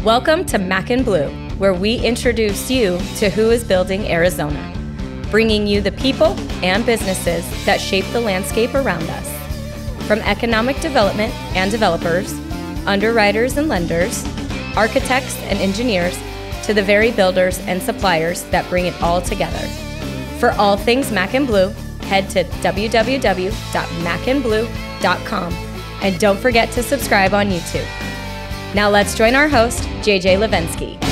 Welcome to Mac and Bleu, where we introduce you to who is building Arizona, bringing you the people and businesses that shape the landscape around us. From economic development and developers, underwriters and lenders, architects and engineers, to the very builders and suppliers that bring it all together. For all things Mac and Bleu, head to www.macandbleu.com and don't forget to subscribe on YouTube. Now let's join our host, JJ Levinsky.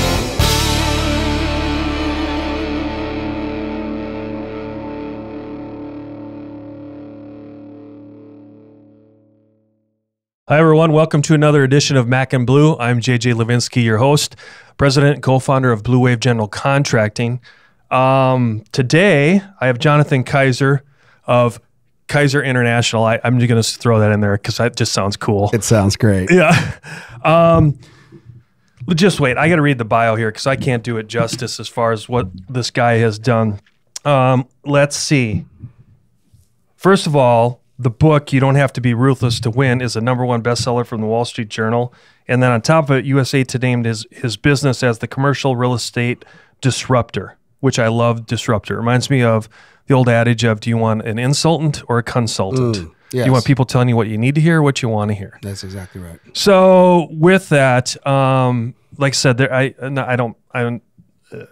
Hi, everyone. Welcome to another edition of Mac and Bleu. I'm JJ Levinsky, your host, president and co-founder of Blue Wave General Contracting. Today, I have Jonathan Kaiser of Kaiser International. I'm just going to throw that in there because that just sounds cool. It sounds great. Yeah. Just wait. I got to read the bio here because I can't do it justice as far as what this guy has done. Let's see. First of all, the book, You Don't Have to Be Ruthless to Win, is a #1 bestseller from the Wall Street Journal. And then on top of it, USA Today named his business as the Commercial Real Estate Disruptor, which I love. Disruptor. It reminds me of the old adage of, do you want an insultant or a consultant? Yes. Do you want people telling you what you need to hear or what you want to hear? That's exactly right. So with that, like I said, it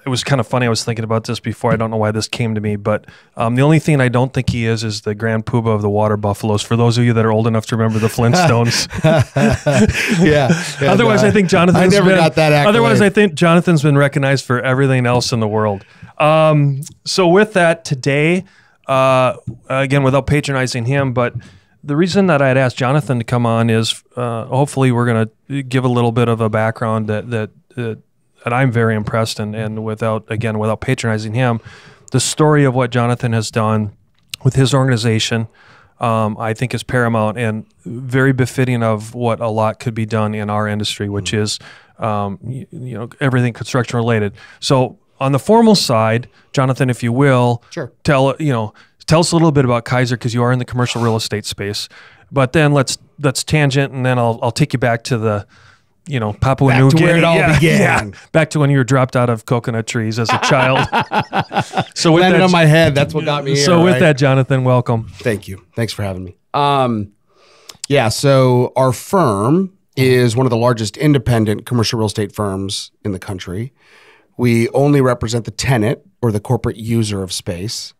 was kind of funny. I was thinking about this before. I don't know why this came to me, but the only thing I don't think he is the grand poobah of the water buffaloes. For those of you that are old enough to remember the Flintstones. Yeah. Otherwise, no, I think Jonathan's got that accolade. Otherwise, I think Jonathan's been recognized for everything else in the world. So with that, today, again, without patronizing him, but the reason that I'd asked Jonathan to come on is hopefully we're going to give a little bit of a background that I'm very impressed, and without patronizing him, the story of what Jonathan has done with his organization, I think is paramount and very befitting of what a lot could be done in our industry, which is everything construction related. So on the formal side, Jonathan, if you will, sure. Tell us a little bit about Kaiser, because you are in the commercial real estate space. But then let's tangent, and then I'll take you back to the Papua New Guinea. Back to where it all began. Yeah. Back to when you were dropped out of coconut trees as a child. So with landed that, on my head. That's what got me here. So with that, Jonathan, welcome. Thank you. Thanks for having me. So our firm is one of the largest independent commercial real estate firms in the country. We only represent the tenant or the corporate user of space.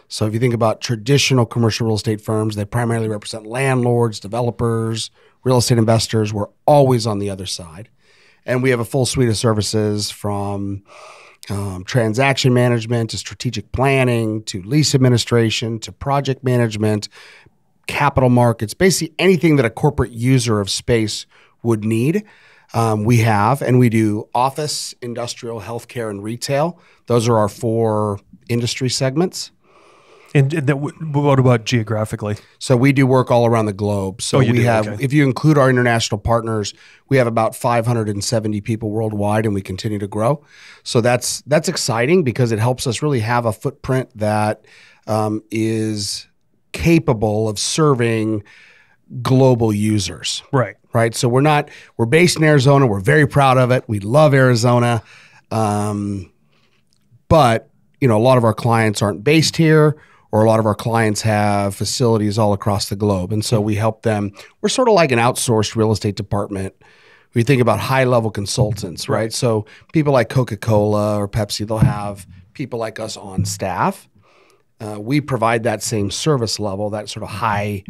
So if you think about traditional commercial real estate firms, they primarily represent landlords, developers, real estate investors. We're always on the other side. And we have a full suite of services from transaction management to strategic planning to lease administration to project management, capital markets, basically anything that a corporate user of space would need. We have, and we do office, industrial, healthcare, and retail. Those are our 4 industry segments. And what about geographically? So we do work all around the globe. So if you include our international partners, we have about 570 people worldwide, and we continue to grow. So that's exciting because it helps us really have a footprint that is capable of serving global users. Right. Right. So we're based in Arizona. We're very proud of it. We love Arizona. But, a lot of our clients aren't based here, or a lot of our clients have facilities all across the globe. And so we help them. We're sort of like an outsourced real estate department. We think about high-level consultants, right? So people like Coca-Cola or Pepsi, they'll have people like us on staff. We provide that same service level, that sort of high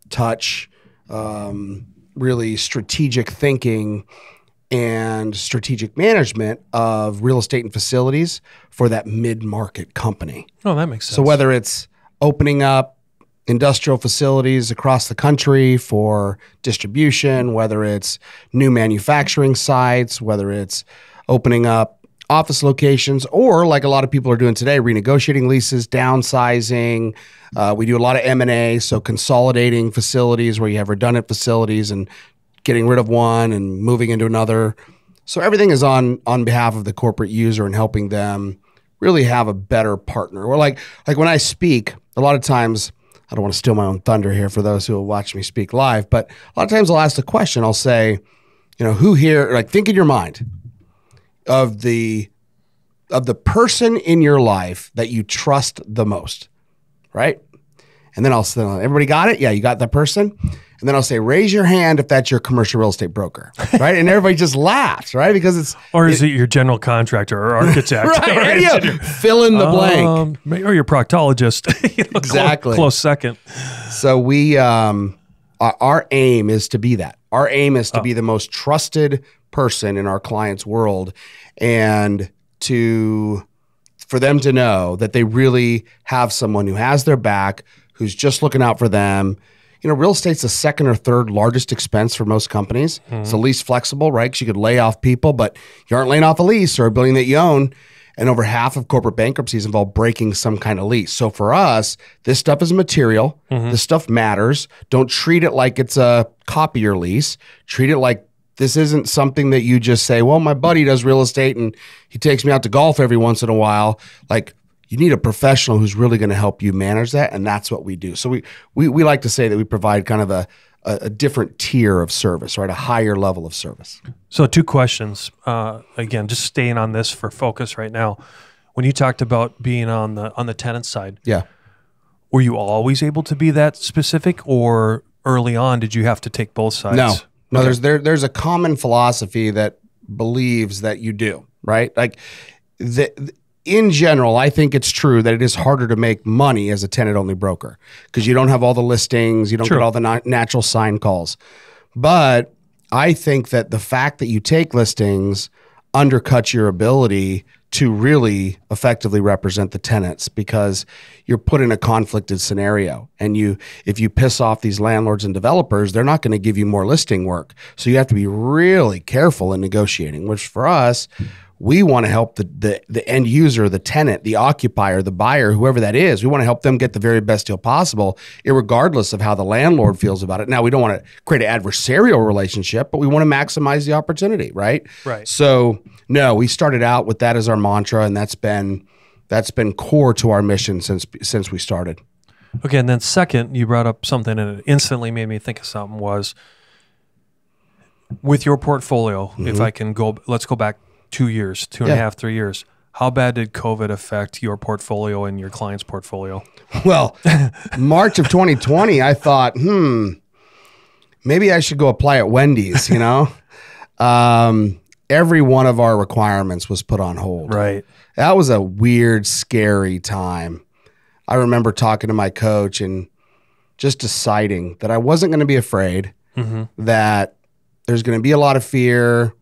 touch, really strategic thinking and strategic management of real estate and facilities for that mid-market company. Oh, that makes sense. So whether it's opening up industrial facilities across the country for distribution, whether it's new manufacturing sites, whether it's opening up office locations, or like a lot of people are doing today, renegotiating leases, downsizing. We do a lot of M&A, so consolidating facilities where you have redundant facilities and getting rid of one and moving into another. So everything is on behalf of the corporate user and helping them really have a better partner. Or like when I speak, a lot of times, I don't want to steal my own thunder here for those who will watch me speak live, but a lot of times I'll ask the question, I'll say, who here, think in your mind, of the person in your life that you trust the most, right? And then I'll say, everybody got it? Yeah, you got that person? And then I'll say, raise your hand if that's your commercial real estate broker, right? And everybody just laughs, right? Because it's... Or is it your general contractor or architect? Right, yeah. Fill in the blank. Or your proctologist. Exactly. Close second. So we, our aim is to be that. Our aim is to be the most trusted person in our client's world, and for them to know that they really have someone who has their back, who's just looking out for them. You know, real estate's the second or third largest expense for most companies. It's the least flexible, right? Because you could lay off people, but you aren't laying off a lease or a building that you own. And over half of corporate bankruptcies involve breaking some kind of lease. So for us, this stuff is material. This stuff matters. Don't treat it like it's a copier lease. Treat it like this isn't something that you just say, well, my buddy does real estate and he takes me out to golf every once in a while. Like, you need a professional who's really going to help you manage that, and that's what we do. So we like to say that we provide kind of a different tier of service, right? A higher level of service. So 2 questions. Again, just staying on this for focus right now. When you talked about being on the tenant side, yeah, were you always able to be that specific, or early on did you have to take both sides? No. Okay. There's a common philosophy that believes that you do, right? Like in general, I think it's true that it is harder to make money as a tenant-only broker because you don't have all the listings, you don't get all the natural sign calls. But I think that the fact that you take listings undercuts your ability to really effectively represent the tenants, because you're put in a conflicted scenario. And if you piss off these landlords and developers, they're not going to give you more listing work. So you have to be really careful in negotiating, which for us, we want to help the end user, the tenant, the occupier, the buyer, whoever that is. We want to help them get the very best deal possible, irregardless of how the landlord feels about it. Now, we don't want to create an adversarial relationship, but we want to maximize the opportunity, right? Right. So, no, we started out with that as our mantra, and that's been core to our mission since we started. Okay, and then second, you brought up something, and it instantly made me think of something. Was with your portfolio, if I can go, let's go back 2 years, 2.5, 3 years. How bad did COVID affect your portfolio and your client's portfolio? Well, March of 2020, I thought, maybe I should go apply at Wendy's, you know? Every one of our requirements was put on hold. Right. That was a weird, scary time. I remember talking to my coach and just deciding that I wasn't going to be afraid, that there's going to be a lot of fear,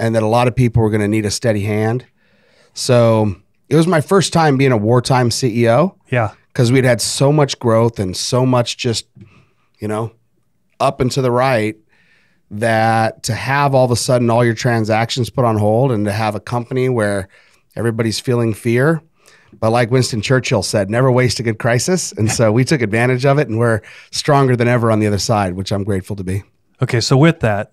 and that a lot of people were going to need a steady hand. So it was my first time being a wartime CEO. Yeah. Because we'd had so much growth and so much just, up and to the right, that to have all of a sudden all your transactions put on hold and to have a company where everybody's feeling fear. But like Winston Churchill said, never waste a good crisis. And so we took advantage of it, and we're stronger than ever on the other side, which I'm grateful to be. Okay, so with that,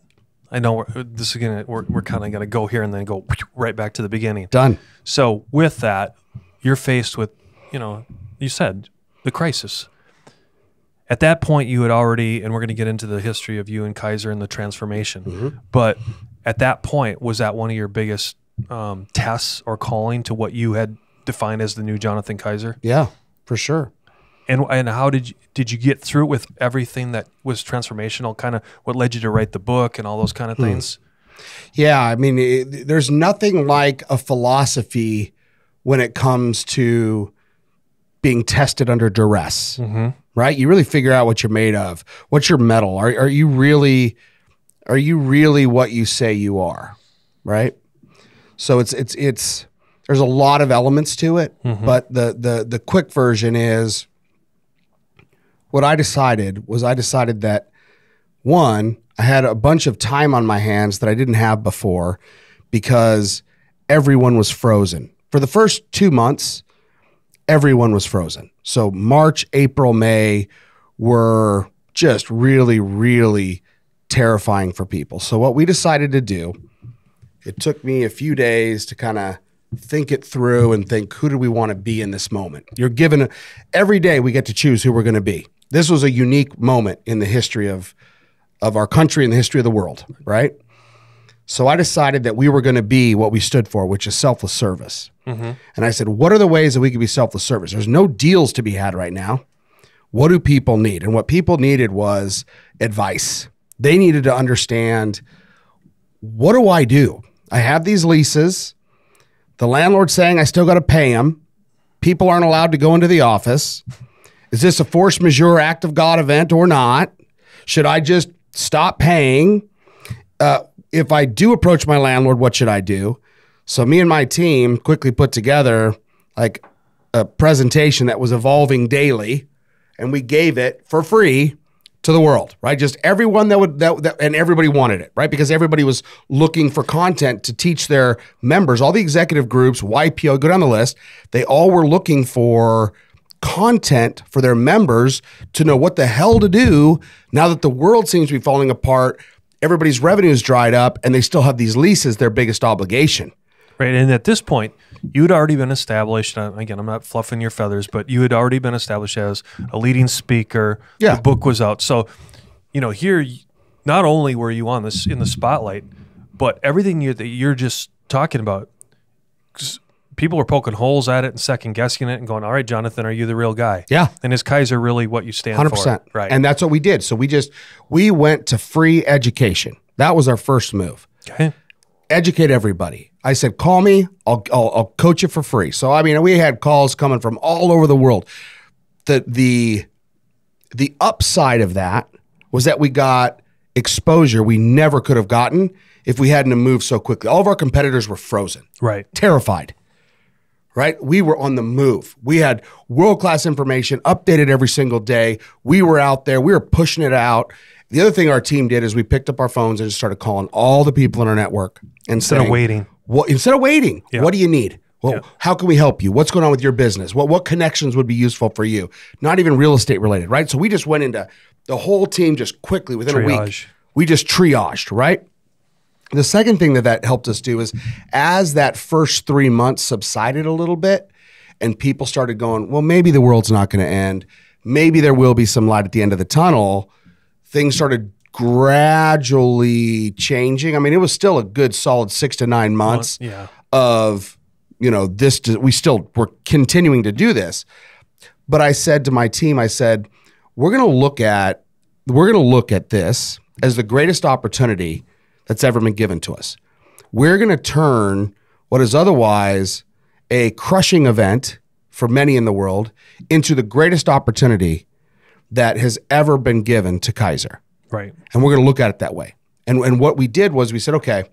I know we're kind of going to go here and then go right back to the beginning. Done. So with that, you're faced with, you said the crisis. At that point, you had already, and we're going to get into the history of you and Kaiser and the transformation. But at that point, was that one of your biggest tests or calling to what you had defined as the new Jonathan Kaiser? Yeah, for sure. And how did you get through it with everything that was transformational? Kind of what led you to write the book and all those kind of things? Yeah, I mean, there's nothing like a philosophy when it comes to being tested under duress, right? You really figure out what you're made of. What's your mettle? Are you really what you say you are, right? So it's there's a lot of elements to it, but the quick version is, what I decided that, one, I had a bunch of time on my hands that I didn't have before because everyone was frozen. For the first 2 months, everyone was frozen. So March, April, May were just really, really terrifying for people. So what we decided to do, it took me a few days to kind of think it through and think, who do we want to be in this moment? You're given, every day we get to choose who we're going to be. This was a unique moment in the history of our country and the history of the world, right? So I decided that we were going to be what we stood for, which is selfless service. And I said, what are the ways that we can be selfless service? There's no deals to be had right now. What do people need? And what people needed was advice. They needed to understand, what do I do? I have these leases. The landlord's saying I still got to pay them. People aren't allowed to go into the office. Is this a force majeure act of God event or not? Should I just stop paying? If I do approach my landlord, what should I do? So me and my team quickly put together like a presentation that was evolving daily, and we gave it for free to the world, right? Just everyone and everybody wanted it, right? Because everybody was looking for content to teach their members, all the executive groups, YPO, go down the list. They all were looking for content for their members to know what the hell to do now that the world seems to be falling apart. Everybody's revenue's dried up and they still have these leases, their biggest obligation. Right. And at this point, you had already been established. Again, I'm not fluffing your feathers, but you had already been established as a leading speaker. Yeah. The book was out. So, here, not only were you on this in the spotlight, but everything that you're just talking about, people were poking holes at it and second guessing it and going, all right, Jonathan, are you the real guy? Yeah. And is Kaiser really what you stand 100%. for? Right. And that's what we did. So we went to free education. That was our first move. Okay. Educate everybody. I said, call me. I'll coach you for free. So, I mean, we had calls coming from all over the world. The upside of that was that we got exposure we never could have gotten if we hadn't moved so quickly. All of our competitors were frozen. Right. Terrified. Right? We were on the move. We had world-class information updated every single day. We were out there. We were pushing it out. The other thing our team did is we picked up our phones and just started calling all the people in our network and Instead of waiting. Instead of waiting, Yeah. what do you need? Well, Yeah. how can we help you? What's going on with your business? What connections would be useful for you? Not even real estate related, right? So we just went into the whole team just quickly within a week. Triage. We just triaged, right? The second thing that helped us do is as that first 3 months subsided a little bit and people started going, well, maybe the world's not going to end. Maybe there will be some light at the end of the tunnel. Things started gradually changing. I mean, it was still a good solid 6 to 9 months of, this, we still were continuing to do this. But I said to my team, I said, we're going to look at this as the greatest opportunity that's ever been given to us. We're going to turn what is otherwise a crushing event for many in the world into the greatest opportunity that has ever been given to Kaiser. Right. And we're going to look at it that way. And what we did was we said, okay,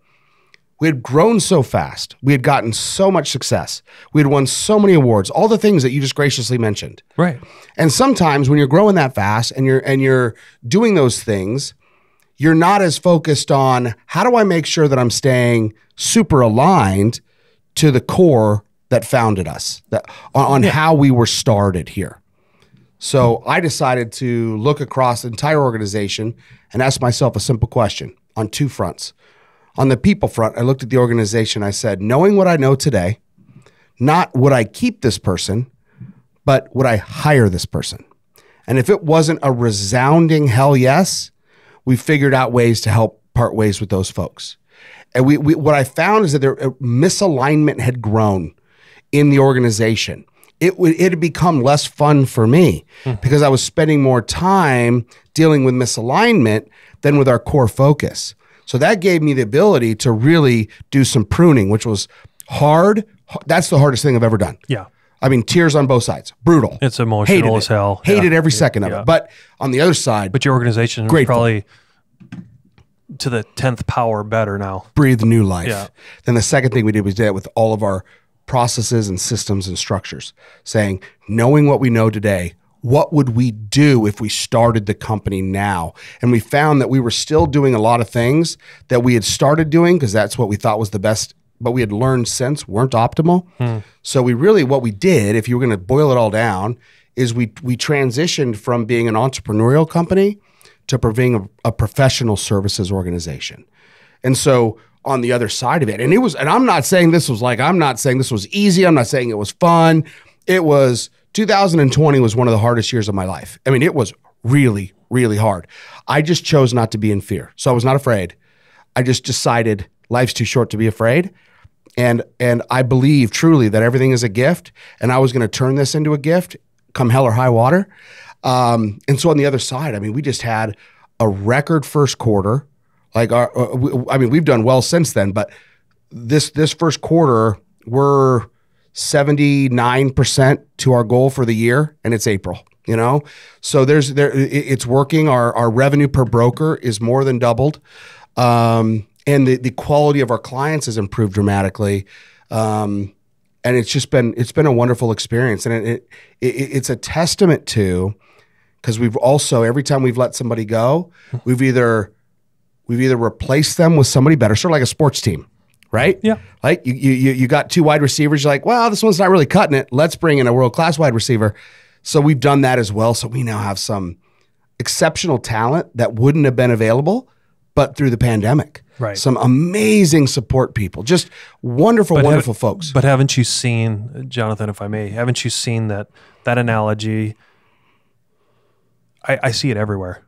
we had grown so fast. We had gotten so much success. We had won so many awards, all the things that you just graciously mentioned. Right. And sometimes when you're growing that fast and you're doing those things, you're not as focused on how do I make sure that I'm staying super aligned to the core that founded us, on how we were started here. So I decided to look across the entire organization and ask myself a simple question on two fronts. On the people front, I looked at the organization. I said, knowing what I know today, not would I keep this person, but would I hire this person? And if it wasn't a resounding hell yes, we figured out ways to help part ways with those folks. And what I found is that misalignment had grown in the organization. It had become less fun for me because I was spending more time dealing with misalignment than with our core focus. So that gave me the ability to really do some pruning, which was hard. That's the hardest thing I've ever done. Yeah. I mean, tears on both sides. Brutal. It's emotional as hell. Hated every second of it. But on the other side, but your organization is probably to the 10th power better now. Breathe new life. Yeah. Then the second thing we did was that with all of our processes and systems and structures, saying, knowing what we know today, what would we do if we started the company now? And we found that we were still doing a lot of things that we had started doing because that's what we thought was the best, but we had learned since weren't optimal. So what we did, if you were going to boil it all down, is we transitioned from being an entrepreneurial company to being a professional services organization. And so on the other side of it, and I'm not saying this was easy. I'm not saying it was fun. It was 2020 was one of the hardest years of my life. I mean, it was really, really hard. I just chose not to be in fear. So I was not afraid. I just decided, life's too short to be afraid. And I believe truly that everything is a gift, and I was going to turn this into a gift come hell or high water. And so on the other side, I mean, we just had a record first quarter. Like we've done well since then, but this first quarter, we're 79% to our goal for the year, and it's April. So it's working. Our revenue per broker is more than doubled, and the quality of our clients has improved dramatically. And it's been a wonderful experience, and it's a testament to, because we've also, every time we've let somebody go, we've either replaced them with somebody better, sort of like a sports team, right? Yeah. Like you got 2 wide receivers, you're like, well, this one's not really cutting it. Let's bring in a world-class wide receiver. So we've done that as well. So we now have some exceptional talent that wouldn't have been available, but through the pandemic. Right. Some amazing support people, just wonderful folks. But haven't you seen, Jonathan, if I may, haven't you seen that analogy? I see it everywhere.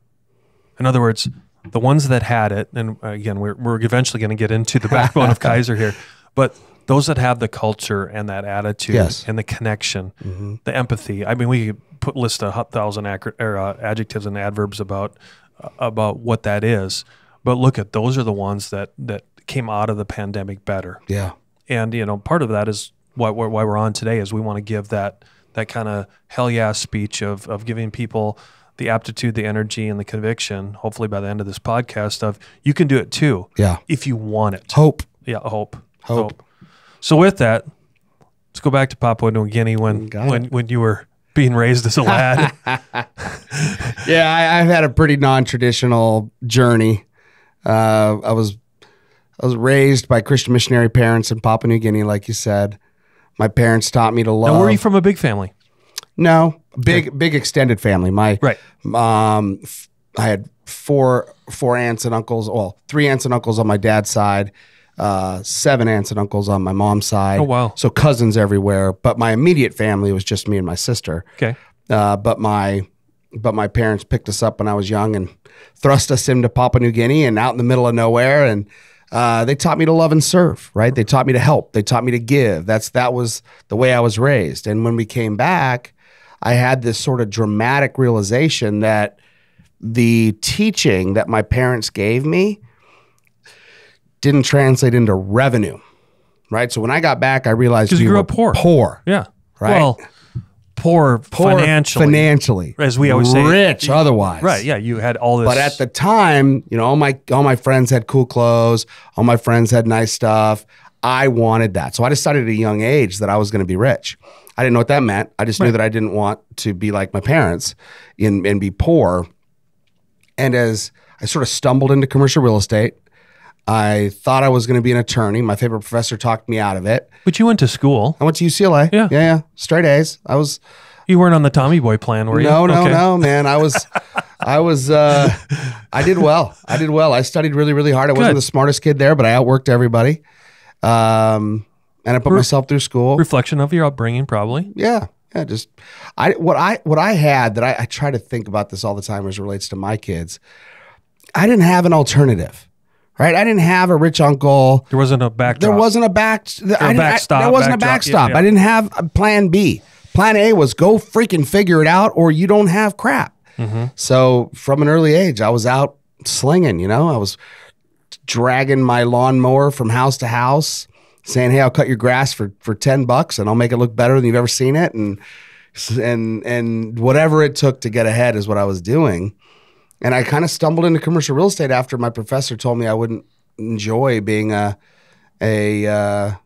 In other words, the ones that had it, and again, we're eventually going to get into the backbone of Kaiser here, but those that have the culture and that attitude and the connection, the empathy. I mean, we could list 1,000 adjectives and adverbs about what that is. But look at, those are the ones that came out of the pandemic better. Yeah. And, part of that is why we're on today, is we want to give that kind of hell yeah speech of giving people the aptitude, the energy, and the conviction, hopefully by the end of this podcast, of you can do it too. Yeah. If you want it. Hope. Yeah, hope. So with that, let's go back to Papua New Guinea when you were being raised as a lad. Yeah, I've had a pretty non-traditional journey. I was raised by Christian missionary parents in Papua New Guinea, like you said. My parents taught me to love. Now, were you from a big family? No, big extended family. My I had four aunts and uncles. Well, 3 aunts and uncles on my dad's side, 7 aunts and uncles on my mom's side. Oh, wow. So cousins everywhere. But my immediate family was just me and my sister. Okay. But my parents picked us up when I was young and thrust us into Papua New Guinea and out in the middle of nowhere. And they taught me to love and serve, right? They taught me to help. They taught me to give. That was the way I was raised. And when we came back, I had this sort of dramatic realization that the teaching that my parents gave me didn't translate into revenue, right? So when I got back, I realized because you grew up poor. Yeah. Right. Well, poor financially, as we always say. Rich otherwise. Right. Yeah. You had all this. But at the time, all my friends had cool clothes. All my friends had nice stuff. I wanted that. So I decided at a young age that I was going to be rich. I didn't know what that meant. I just knew that I didn't want to be like my parents and be poor. And as I sort of stumbled into commercial real estate, I thought I was going to be an attorney. My favorite professor talked me out of it. But you went to school. I went to UCLA. Yeah. Straight A's. You weren't on the Tommy Boy plan, were you? No, man. I did well. I studied really, really hard. I wasn't the smartest kid there, but I outworked everybody. And I put myself through school. Reflection of your upbringing, probably. Yeah. What I had that I try to think about this all the time as it relates to my kids. I didn't have an alternative, right? I didn't have a rich uncle. There wasn't a backdrop. There wasn't a backstop. There wasn't a backstop. Yeah. I didn't have a plan B. Plan A was go freaking figure it out, or you don't have crap. So from an early age, I was out slinging. I was dragging my lawnmower from house to house, saying, "Hey, I'll cut your grass for $10 and I'll make it look better than you've ever seen it." And whatever it took to get ahead is what I was doing. And I kind of stumbled into commercial real estate after my professor told me I wouldn't enjoy being an attorney.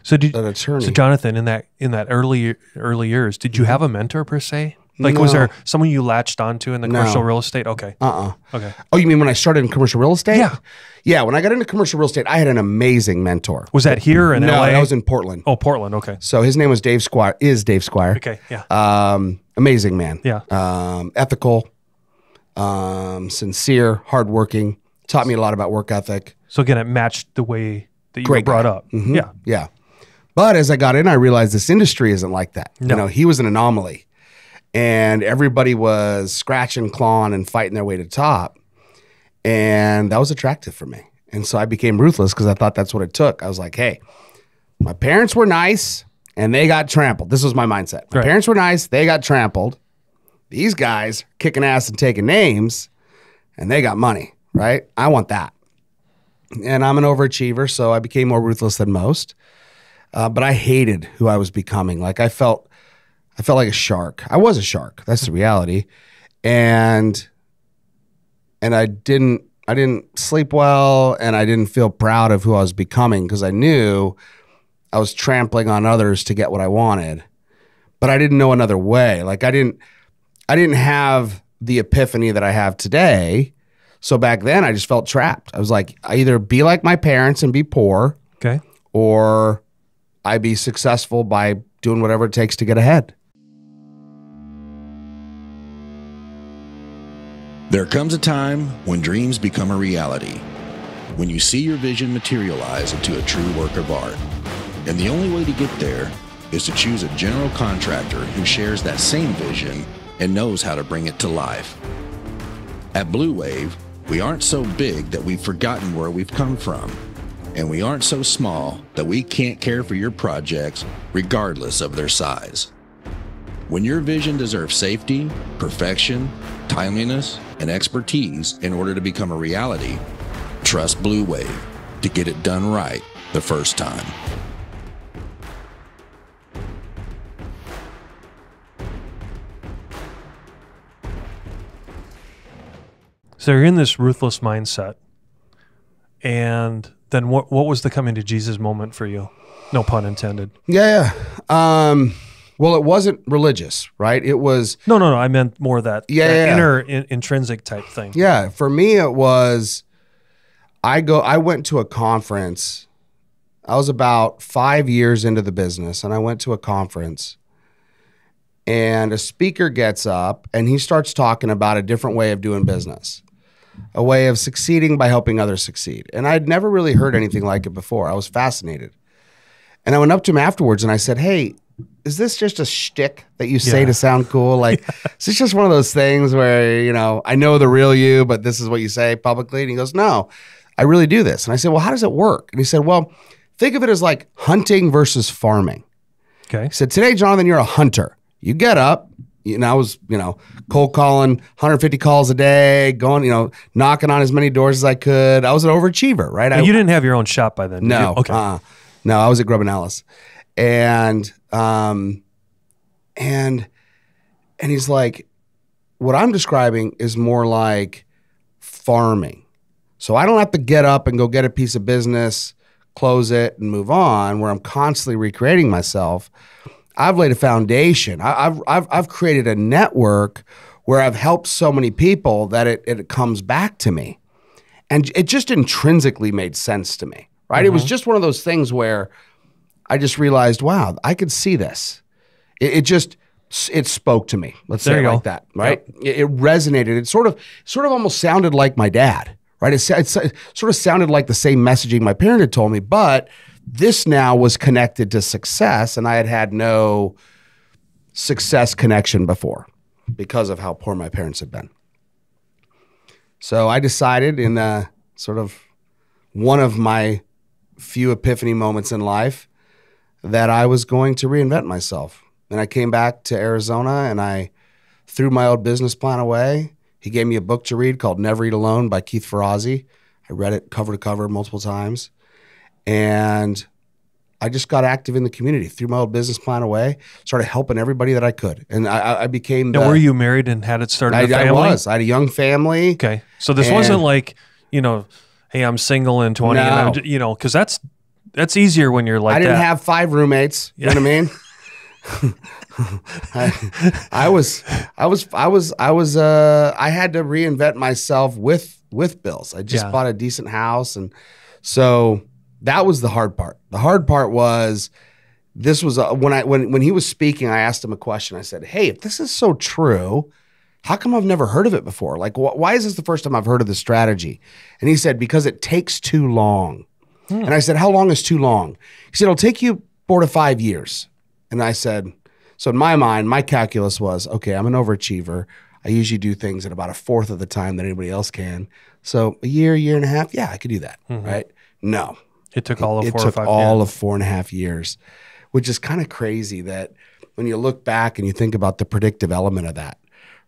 So Jonathan, in that early years, did you have a mentor per se? Like, was there someone you latched onto in the commercial real estate? Okay. Okay. Oh, you mean when I started in commercial real estate? Yeah. Yeah. When I got into commercial real estate, I had an amazing mentor. Was that here in LA? No, that was in Portland. Oh, Portland. Okay. So his name was Dave Squire. Okay. Yeah. Amazing man. Yeah. Ethical, sincere, hardworking. Taught me a lot about work ethic. So again, it matched the way that you were brought up. Yeah. Yeah. But as I got in, I realized this industry isn't like that. No. He was an anomaly. And everybody was scratching, clawing, and fighting their way to the top. And that was attractive for me. And so I became ruthless because I thought that's what it took. I was like, hey, my parents were nice and they got trampled. This was my mindset. My parents were nice, they got trampled. These guys kicking ass and taking names and they got money, right? I want that. And I'm an overachiever, so I became more ruthless than most. But I hated who I was becoming. Like I felt like a shark. I was a shark. That's the reality. And I didn't sleep well, and I didn't feel proud of who I was becoming because I knew I was trampling on others to get what I wanted. But I didn't know another way. Like I didn't have the epiphany that I have today. So back then I just felt trapped. I was like, I either be like my parents and be poor, or I be successful by doing whatever it takes to get ahead. There comes a time when dreams become a reality, when you see your vision materialize into a true work of art. And the only way to get there is to choose a general contractor who shares that same vision and knows how to bring it to life. At Blue Wave, we aren't so big that we've forgotten where we've come from, and we aren't so small that we can't care for your projects regardless of their size. When your vision deserves safety, perfection, timeliness, and expertise in order to become a reality, trust Blue Wave to get it done right the first time. So you're in this ruthless mindset, and then what was the coming to Jesus moment for you? No pun intended. Yeah. Well, it wasn't religious, right? It was... No. I meant more that inner intrinsic type thing. Yeah. For me, it was... I went to a conference. I was about 5 years into the business, and I went to a conference, and a speaker gets up, and he starts talking about a different way of doing business, a way of succeeding by helping others succeed. And I'd never really heard anything like it before. I was fascinated. And I went up to him afterwards, and I said, hey, is this just a shtick that you say to sound cool? Like, is this just one of those things where, you know, I know the real you, but this is what you say publicly? And he goes, no, I really do this. And I said, well, how does it work? And he said, well, think of it as like hunting versus farming. Okay. He said, today, Jonathan, you're a hunter. You get up, I was, cold calling 150 calls a day, going, knocking on as many doors as I could. I was an overachiever, right? And you didn't have your own shop by then, did no, you? Okay. No, I was at Grubb & Ellis. And he's like, what I'm describing is more like farming. So I don't have to get up and go get a piece of business, close it, and move on, where I'm constantly recreating myself. I've laid a foundation. I've created a network where I've helped so many people that it comes back to me. And it just intrinsically made sense to me, right? Mm-hmm. It was just one of those things where I just realized, wow, I could see this. It spoke to me. Let's say it like that, right? Yep. It resonated. It sort of almost sounded like my dad, right? It sort of sounded like the same messaging my parent had told me, but this now was connected to success, and I had no success connection before because of how poor my parents had been. So I decided in sort of one of my few epiphany moments in life that I was going to reinvent myself. And I came back to Arizona, and I threw my old business plan away. He gave me a book to read called Never Eat Alone by Keith Ferrazzi. I read it cover to cover multiple times. And I just got active in the community, threw my old business plan away, started helping everybody that I could. And I became were you married and had it started a family? I was. I had a young family. Okay. So this wasn't like, hey, I'm single and 20, no. and because that's easier when you're like that. I didn't have 5 roommates. You know what I mean? I had to reinvent myself with bills. I just bought a decent house, and so that was the hard part. The hard part was when he was speaking, I asked him a question. I said, "Hey, if this is so true, how come I've never heard of it before? Like, why is this the first time I've heard of this strategy?" And he said, "Because it takes too long." And I said, "How long is too long?" He said, "It'll take you 4 to 5 years." And I said, so in my mind, my calculus was, okay, I'm an overachiever. I usually do things at about 1/4 of the time that anybody else can. So a year and a half, yeah, I could do that, right? No. It took all of it 4 or took 5 all years. of 4.5 years, which is kind of crazy that when you look back and you think about the predictive element of that,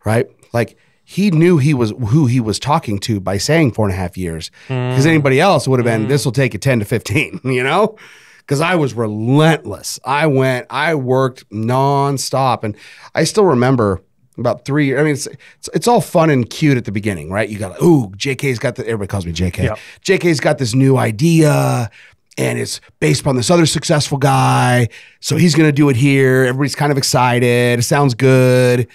right? Like he knew who he was talking to by saying 4.5 years, because anybody else would have been, this will take you 10 to 15, you know? Because I was relentless. I worked nonstop. And I still remember about 3 years. I mean, it's all fun and cute at the beginning, right? You got, JK's got everybody calls me JK. Yep. JK's got this new idea and it's based upon this other successful guy. So he's going to do it here. Everybody's kind of excited. It sounds good.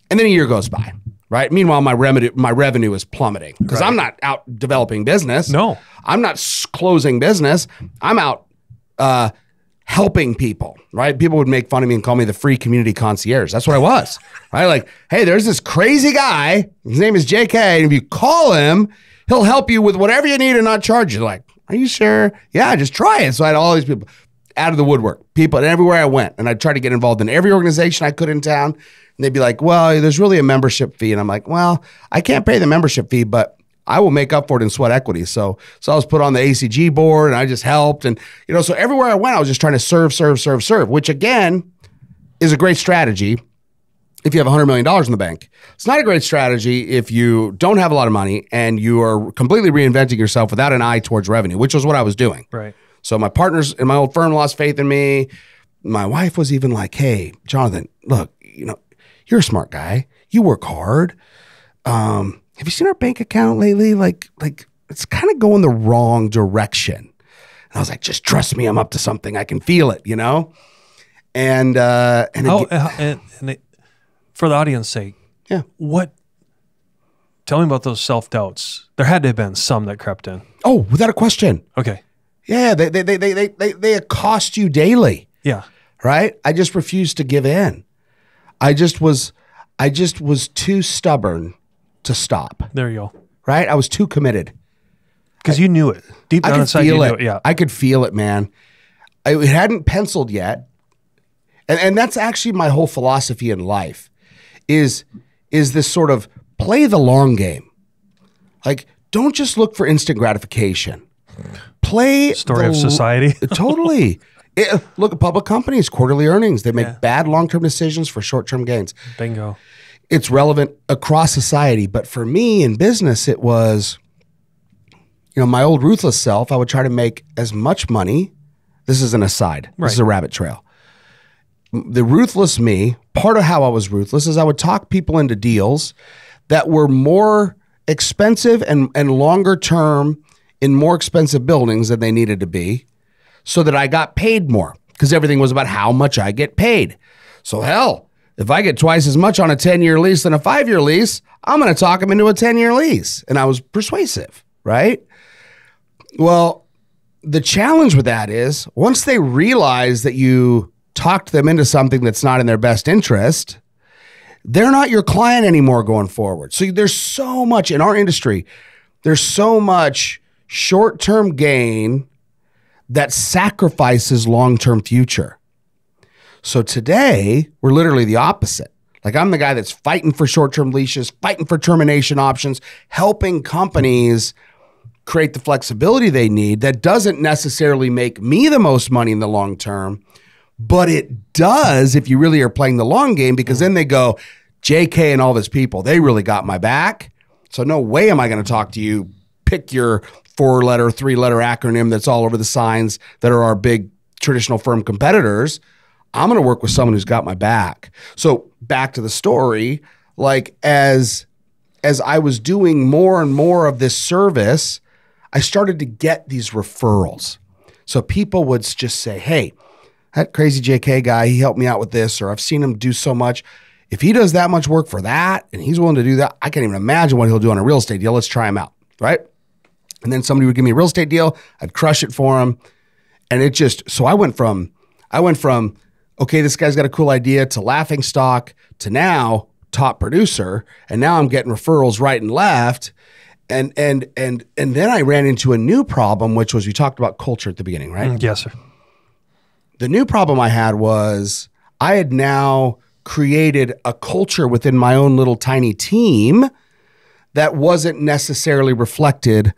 And then a year goes by, right? Meanwhile, my revenue is plummeting because I'm not out developing business. No. I'm not closing business. I'm out helping people, right? People would make fun of me and call me the free community concierge. That's what I was, right? Like, hey, there's this crazy guy. His name is JK. And if you call him, he'll help you with whatever you need and not charge you. Like, are you sure? Yeah, just try it. So I had all these people out of the woodwork, people everywhere I went. And I'd try to get involved in every organization I could in town. And they'd be like, well, there's really a membership fee. And I'm like, well, I can't pay the membership fee, but I will make up for it in sweat equity. So I was put on the ACG board and I just helped. And, so everywhere I went, I was just trying to serve, which again is a great strategy if you have $100 million in the bank. It's not a great strategy if you don't have a lot of money and you are completely reinventing yourself without an eye towards revenue, which was what I was doing. Right. So my partners in my old firm lost faith in me. My wife was even like, hey, Jonathan, look, you're a smart guy. You work hard. Have you seen our bank account lately? Like it's kind of going the wrong direction. And I was like, just trust me, I'm up to something. I can feel it, And for the audience's sake, yeah. Tell me about those self-doubts. There had to have been some that crept in. Oh, without a question. Okay. Yeah, they accost you daily. Yeah. Right? I just refused to give in. I just was too stubborn to stop. There you go. Right? I was too committed. Because you knew it. Deep down inside, you knew it. Yeah. I could feel it, man. It hadn't penciled yet. And that's actually my whole philosophy in life is this sort of play the long game. Like, don't just look for instant gratification. Play Story of society. Totally. Look at public companies, quarterly earnings. They make bad long-term decisions for short-term gains. Bingo. It's relevant across society. But for me in business, it was, my old ruthless self, I would try to make as much money. This is an aside. This is a rabbit trail. The ruthless me, part of how I was ruthless is I would talk people into deals that were more expensive and longer term in more expensive buildings than they needed to be so that I got paid more because everything was about how much I get paid. So hell, if I get twice as much on a 10-year lease than a 5-year lease, I'm going to talk them into a 10-year lease. And I was persuasive, right? Well, the challenge with that is once they realize that you talked them into something that's not in their best interest, they're not your client anymore going forward. So there's so much in our industry, there's so much short-term gain that sacrifices long-term future. So today, we're literally the opposite. Like I'm the guy that's fighting for short-term leases, fighting for termination options, helping companies create the flexibility they need. That doesn't necessarily make me the most money in the long term, but it does if you really are playing the long game, because then they go, JK and all of his people, they really got my back. So no way am I going to talk to you, pick your 4-letter, 3-letter acronym that's all over the signs that are our big traditional firm competitors. I'm going to work with someone who's got my back. So back to the story, like as I was doing more and more of this service, I started to get these referrals. So people would just say, hey, that crazy JK guy, he helped me out with this, or I've seen him do so much. If he does that much work for that and he's willing to do that, I can't even imagine what he'll do on a real estate deal. Let's try him out, right? And then somebody would give me a real estate deal. I'd crush it for him. And it just, so I went from, okay, this guy's got a cool idea, to laughing stock, to now top producer. And now I'm getting referrals right and left. And then I ran into a new problem, which was, we talked about culture at the beginning, right? Yes, sir. The new problem I had was I had now created a culture within my own little tiny team that wasn't necessarily reflected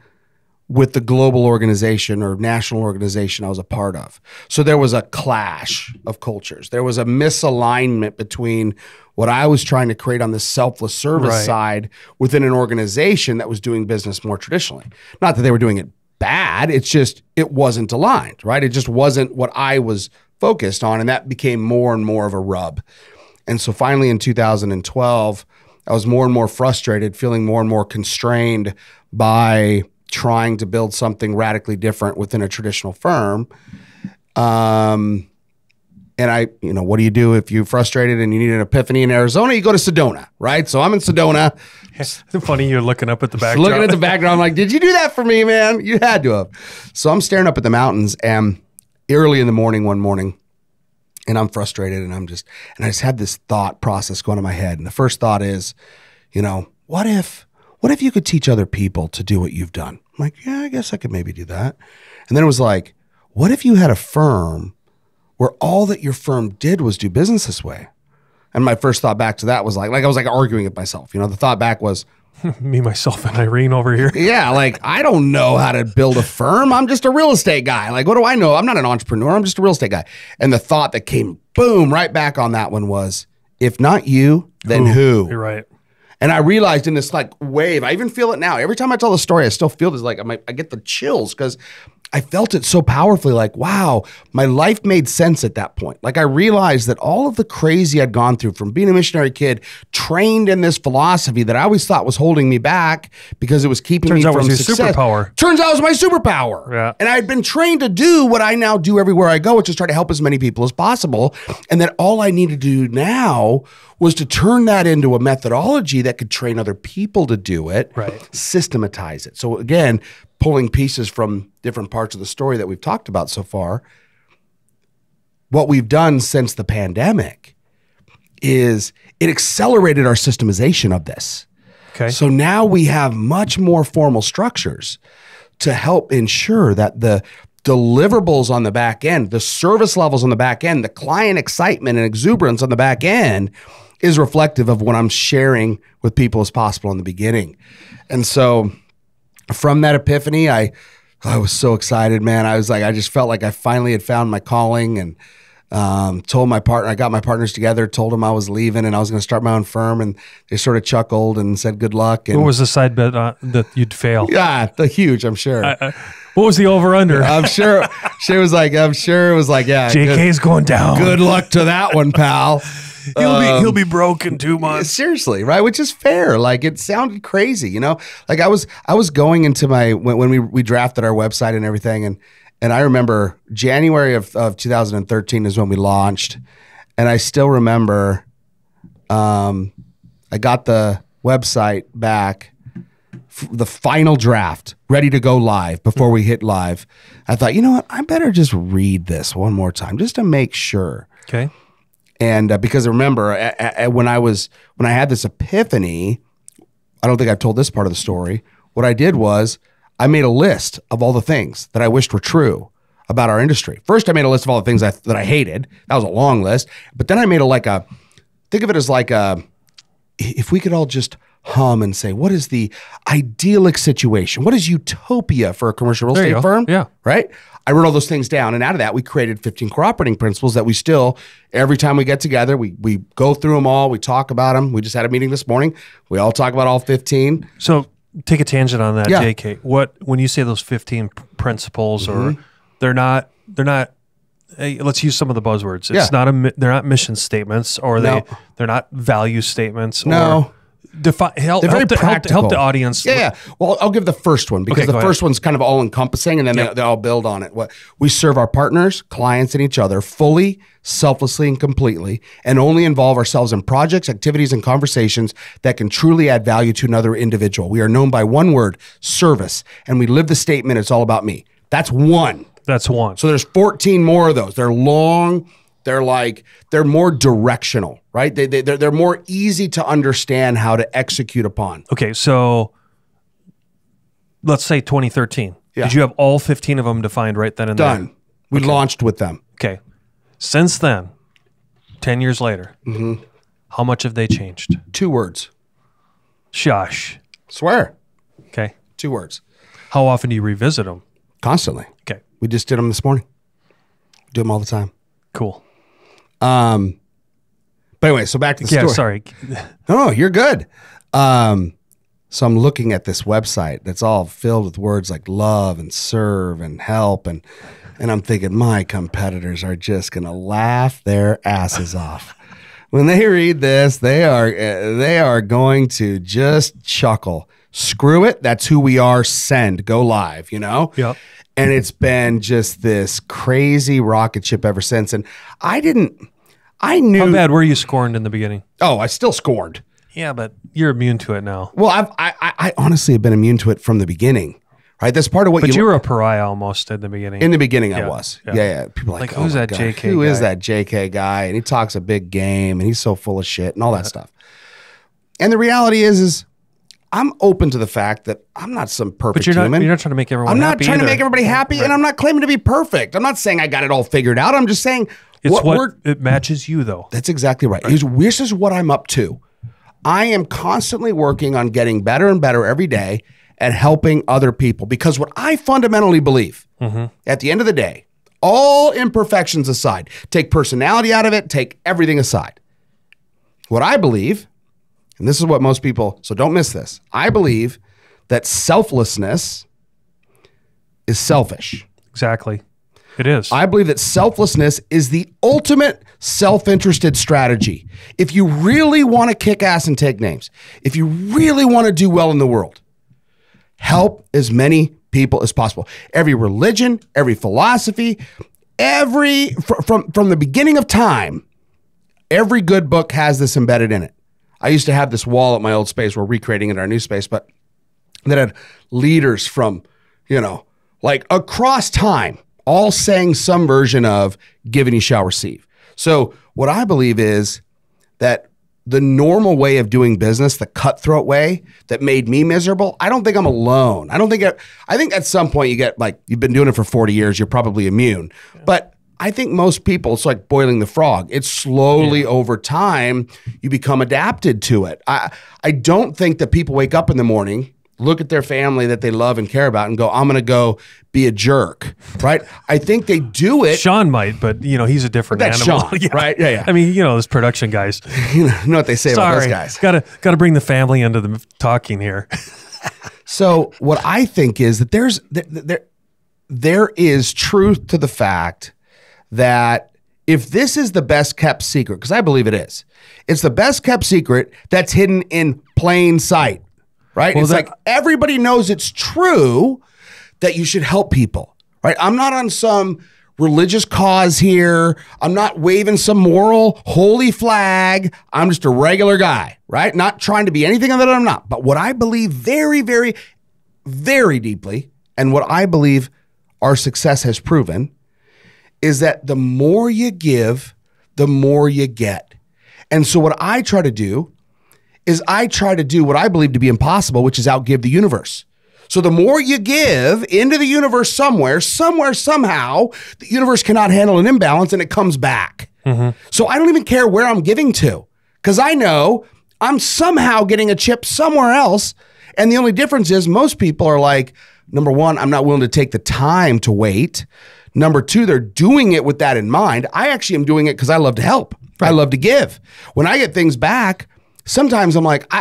with the global organization or national organization I was a part of. So there was a clash of cultures. There was a misalignment between what I was trying to create on the selfless service side within an organization that was doing business more traditionally. Not that they were doing it bad, it's just, it wasn't aligned, right? It just wasn't what I was focused on, and that became more and more of a rub. And so finally in 2012, I was more and more frustrated, feeling more and more constrained by trying to build something radically different within a traditional firm. And what do you do if you're frustrated and you need an epiphany in Arizona? You go to Sedona, right? So I'm in Sedona. It's funny you're looking up at the background. Looking at the background, I'm like, did you do that for me, man? You had to have. So I'm staring up at the mountains, and early in the morning, one morning, and I'm frustrated, and I just had this thought process going in my head. And the first thought is, what if you could teach other people to do what you've done? I'm like, yeah, I guess I could maybe do that. And then it was like, what if you had a firm where all that your firm did was do business this way? And my first thought back to that was like I was like arguing with myself. The thought back was, me, myself, and Irene over here. Yeah, like, I don't know how to build a firm. I'm just a real estate guy. Like, what do I know? I'm not an entrepreneur. I'm just a real estate guy. And the thought that came boom right back on that one was, if not you, then who? You're right. And I realized in this like wave, I even feel it now. Every time I tell the story, I still feel this, like I get the chills because I felt it so powerfully. Like, wow, my life made sense at that point. Like, I realized that all of the crazy I'd gone through from being a missionary kid, trained in this philosophy that I always thought was holding me back because it was keeping me from success. Superpower. Turns out it was my superpower. Yeah. And I had been trained to do what I now do everywhere I go, which is try to help as many people as possible. And that all I needed to do now was to turn that into a methodology that could train other people to do it, systematize it. So again, pulling pieces from different parts of the story that we've talked about so far, what we've done since the pandemic is it accelerated our systemization of this. Okay. So now we have much more formal structures to help ensure that the deliverables on the back end, the service levels on the back end, the client excitement and exuberance on the back end is reflective of what I'm sharing with people as possible in the beginning. And so from that epiphany, I was so excited, man. I just felt like I finally had found my calling, and told my partner, I got my partners together, told them I was leaving and I was going to start my own firm, and they sort of chuckled and said good luck. And what was the side bet that you'd fail? Yeah, the huge, I'm sure. What was the over under? I'm sure it was like, yeah. JK's going down. Good luck to that one, pal. He'll be broke in 2 months. Seriously, right? Which is fair. Like, it sounded crazy, Like, I was going into when we drafted our website and everything, and I remember January of 2013 is when we launched, and I still remember I got the website back, the final draft, ready to go live before we hit live. I thought, you know what? I better just read this one more time just to make sure. Okay. And because I remember when I had this epiphany, I don't think I've told this part of the story. What I did was I made a list of all the things that I wished were true about our industry. First, I made a list of all the things that I hated. That was a long list. But then I made think of it as like if we could all just hum and say, what is the idyllic situation? What is utopia for a commercial real estate firm? Yeah. Right? I wrote all those things down, and out of that, we created 15 core operating principles that we still, every time we get together, we go through them all, we talk about them. We just had a meeting this morning. We all talk about all 15. So take a tangent on that, Yeah. JK. When you say those 15 principles, or they're not, hey, let's use some of the buzzwords. It's they're not mission statements, or they're not value statements. No. Help the audience. Yeah. Well, I'll give the first one because the first one's kind of all encompassing, and then they all build on it. We serve our partners, clients, and each other fully, selflessly, and completely, and only involve ourselves in projects, activities, and conversations that can truly add value to another individual. We are known by one word, service, and we live the statement, it's all about me. That's one. So there's 14 more of those. They're long. They're more directional, right? They're more easy to understand how to execute upon. Okay, so let's say 2013. Yeah. Did you have all 15 of them defined right then and there? Done. We launched with them. Okay. Since then, 10 years later, how much have they changed? 2 words. Shush. Swear. Okay. 2 words. How often do you revisit them? Constantly. Okay. We just did them this morning. Do them all the time. Cool. But anyway, so back to the story. Yeah, sorry. No, you're good. So I'm looking at this website that's all filled with words like love and serve and help. And I'm thinking, my competitors are just going to laugh their asses off. When they read this, they are going to just chuckle. Screw it. That's who we are. Send. Go live, you know? Yep. And it's been just this crazy rocket ship ever since. And I knew. How bad were you scorned in the beginning? Oh, I still scorned. Yeah, but you're immune to it now. Well, I honestly have been immune to it from the beginning, right? That's part of what But you were a pariah almost in the beginning. In the beginning, I Yeah, was. yeah. Yeah. People are like, who's oh my that God, JK Who is guy? that JK guy? And he talks a big game and he's so full of shit and all that stuff. And the reality is I'm open to the fact that I'm not some perfect But you're human. not trying to make everyone I'm not happy trying to either. make everybody happy, Right. and I'm not claiming to be perfect. I'm not saying I got it all figured out. I'm just saying It's it matches you, though. That's exactly right. This is what I'm up to. I am constantly working on getting better and better every day at helping other people, because what I fundamentally believe, at the end of the day, all imperfections aside, take personality out of it, take everything aside. What I believe, and this is what most people, so don't miss this, I believe that selflessness is selfish. Exactly. It is. I believe that selflessness is the ultimate self-interested strategy. If you really want to kick ass and take names, if you really want to do well in the world, help as people as possible. Every religion, every philosophy, from the beginning of time, every good book has this embedded in it. I used to have this wall at my old space. We're recreating it in our new space, but that had leaders from, like across time, all saying some version of give and you shall receive. So what I believe is that the normal way of doing business, the cutthroat way that made me miserable, I don't think I'm alone. I think at some point you get you've been doing it for 40 years, you're probably immune. Yeah. But I think most people, it's like boiling the frog. It's slowly over time, you become adapted to it. I don't think that people wake up in the morning, look at their family that they love and care about and go, I'm going to go be a jerk, right? I think they do it. Sean might, but he's a different That's animal. Sean, right? Yeah. I mean, those production guys. You know what they say about those guys. Got to bring the family into the talking here. So what I think is that there is truth to the fact that if this is the best kept secret, because I believe it is, it's the best kept secret that's hidden in plain sight. Right? Well, it's like everybody knows it's true that you should help people, right? I'm not on some religious cause here. I'm not waving some moral holy flag. I'm just a regular guy, right? Not trying to be anything that I'm not. But what I believe very, very, very deeply, and what I believe our success has proven, is that the more you give, the more you get. And so what I try to do is I try to do what I believe to be impossible, which is outgive the universe. So the more you give into the universe somewhere, somehow, the universe cannot handle an imbalance and it comes back. So I don't even care where I'm giving to, because I know I'm somehow getting a chip somewhere else. And the only difference is most people are like, number one, I'm not willing to take the time to wait. Number two, they're doing it with that in mind. I actually am doing it because I love to help. Right. I love to give. When I get things back, sometimes I'm like,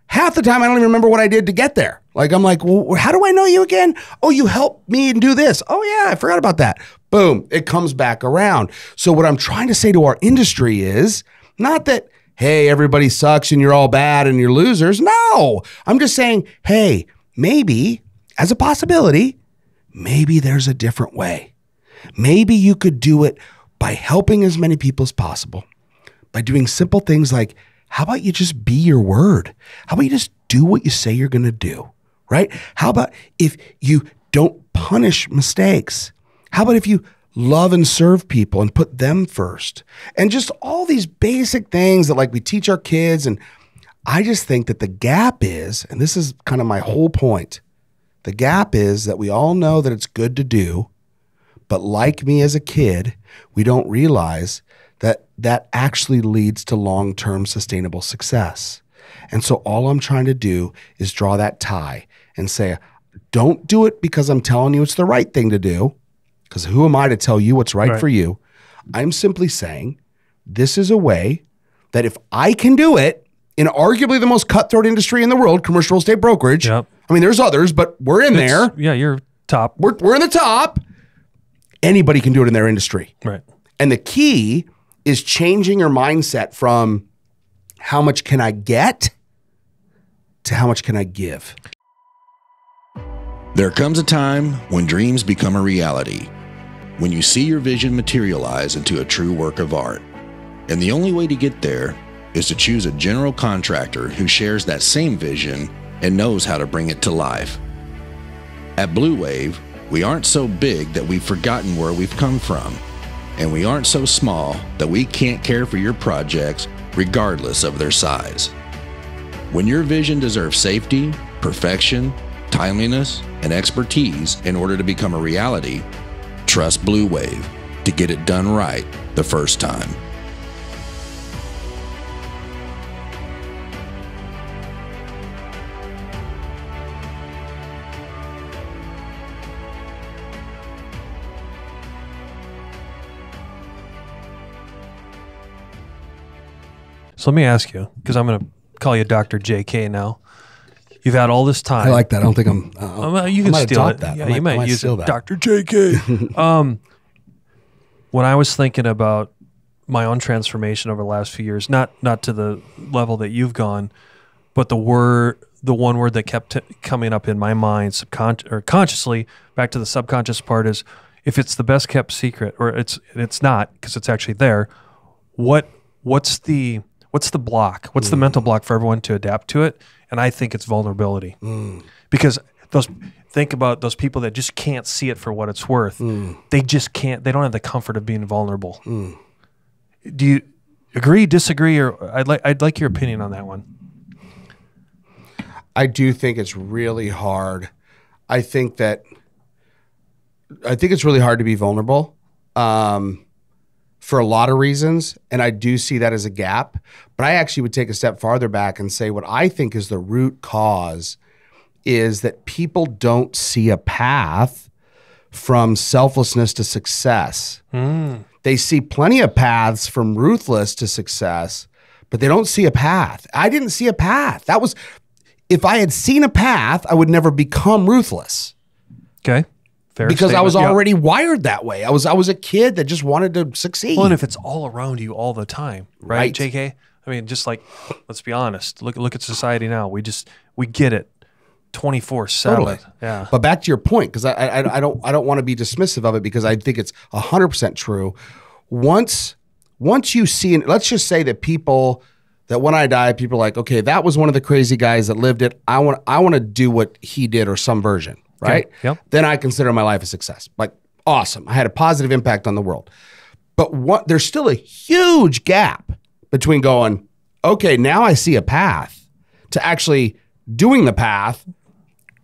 half the time I don't even remember what I did to get there. Like, I'm like, well, how do I know you again? Oh, you helped me and do this. Oh yeah, I forgot about that. Boom, it comes back around. So what I'm trying to say to our industry is not that, hey, everybody sucks and you're all bad and you're losers. No, I'm just saying, hey, maybe as a possibility, maybe there's a different way. Maybe you could do it by helping as many people as possible, by doing simple things like, how about you just be your word? How about you just do what you say you're going to do, right? How about if you don't punish mistakes? How about if you love and serve people and put them first? And just all these basic things that we teach our kids. And I just think that the gap is, and this is kind of my whole point, the gap is that we all know that it's good to do, but like me as a kid, we don't realize that actually leads to long-term sustainable success. And so all I'm trying to do is draw that tie and say, don't do it because I'm telling you it's the right thing to do, because who am I to tell you what's right for you? I'm simply saying this is a way that if I can do it in arguably the most cutthroat industry in the world, commercial real estate brokerage. I mean, there's others, but we're in there. Yeah, you're top. We're in the top. Anybody can do it in their industry. Right. And the key is changing your mindset from how much can I get to how much can I give. There comes a time when dreams become a reality, when you see your vision materialize into a true work of art. And the only way to get there is to choose a general contractor who shares that same vision and knows how to bring it to life. At Bleu, we aren't so big that we've forgotten where we've come from, and we aren't so small that we can't care for your projects regardless of their size. When your vision deserves safety, perfection, timeliness, and expertise in order to become a reality, trust Bleu to get it done right the first time. So let me ask you, because I'm going to call you Dr. JK now. You've had all this time. I like that. I don't think I'm. You can steal it. That. Yeah, you might use it. That. Dr. JK. When I was thinking about my own transformation over the last few years, not to the level that you've gone, but the one word that kept coming up in my mind, consciously, back to the subconscious part, is if it's the best kept secret, or it's not, because it's actually there. What's the block? What's the mental block for everyone to adapt to it? And I think it's vulnerability. Because think about those people that just can't see it for what it's worth. They just can't. They don't have the comfort of being vulnerable. Do you agree, disagree, or I'd like your opinion on that one? I do think it's really hard. I think it's really hard to be vulnerable. For a lot of reasons, and I do see that as a gap. But I actually would take a step farther back and say what I think is the root cause is that people don't see a path from selflessness to success. They see plenty of paths from ruthless to success, but they don't see a path. I didn't see a path. If I had seen a path, I would never become ruthless. Okay. Fair because statement. I was already wired that way. I was a kid that just wanted to succeed. Well, and if it's all around you all the time, right, JK? I mean, just like, let's be honest. Look at society now. We get it 24/7. Totally. Yeah. But back to your point, because I don't want to be dismissive of it, because I think it's 100% true. Once you see, let's just say that people that when I die, people are like, okay, that was one of the crazy guys that lived it. I want to do what he did, or some version. Right? Okay. Yep. Then I consider my life a success. Like, awesome. I had a positive impact on the world. But there's still a huge gap between going, okay, now I see a path, to actually doing the path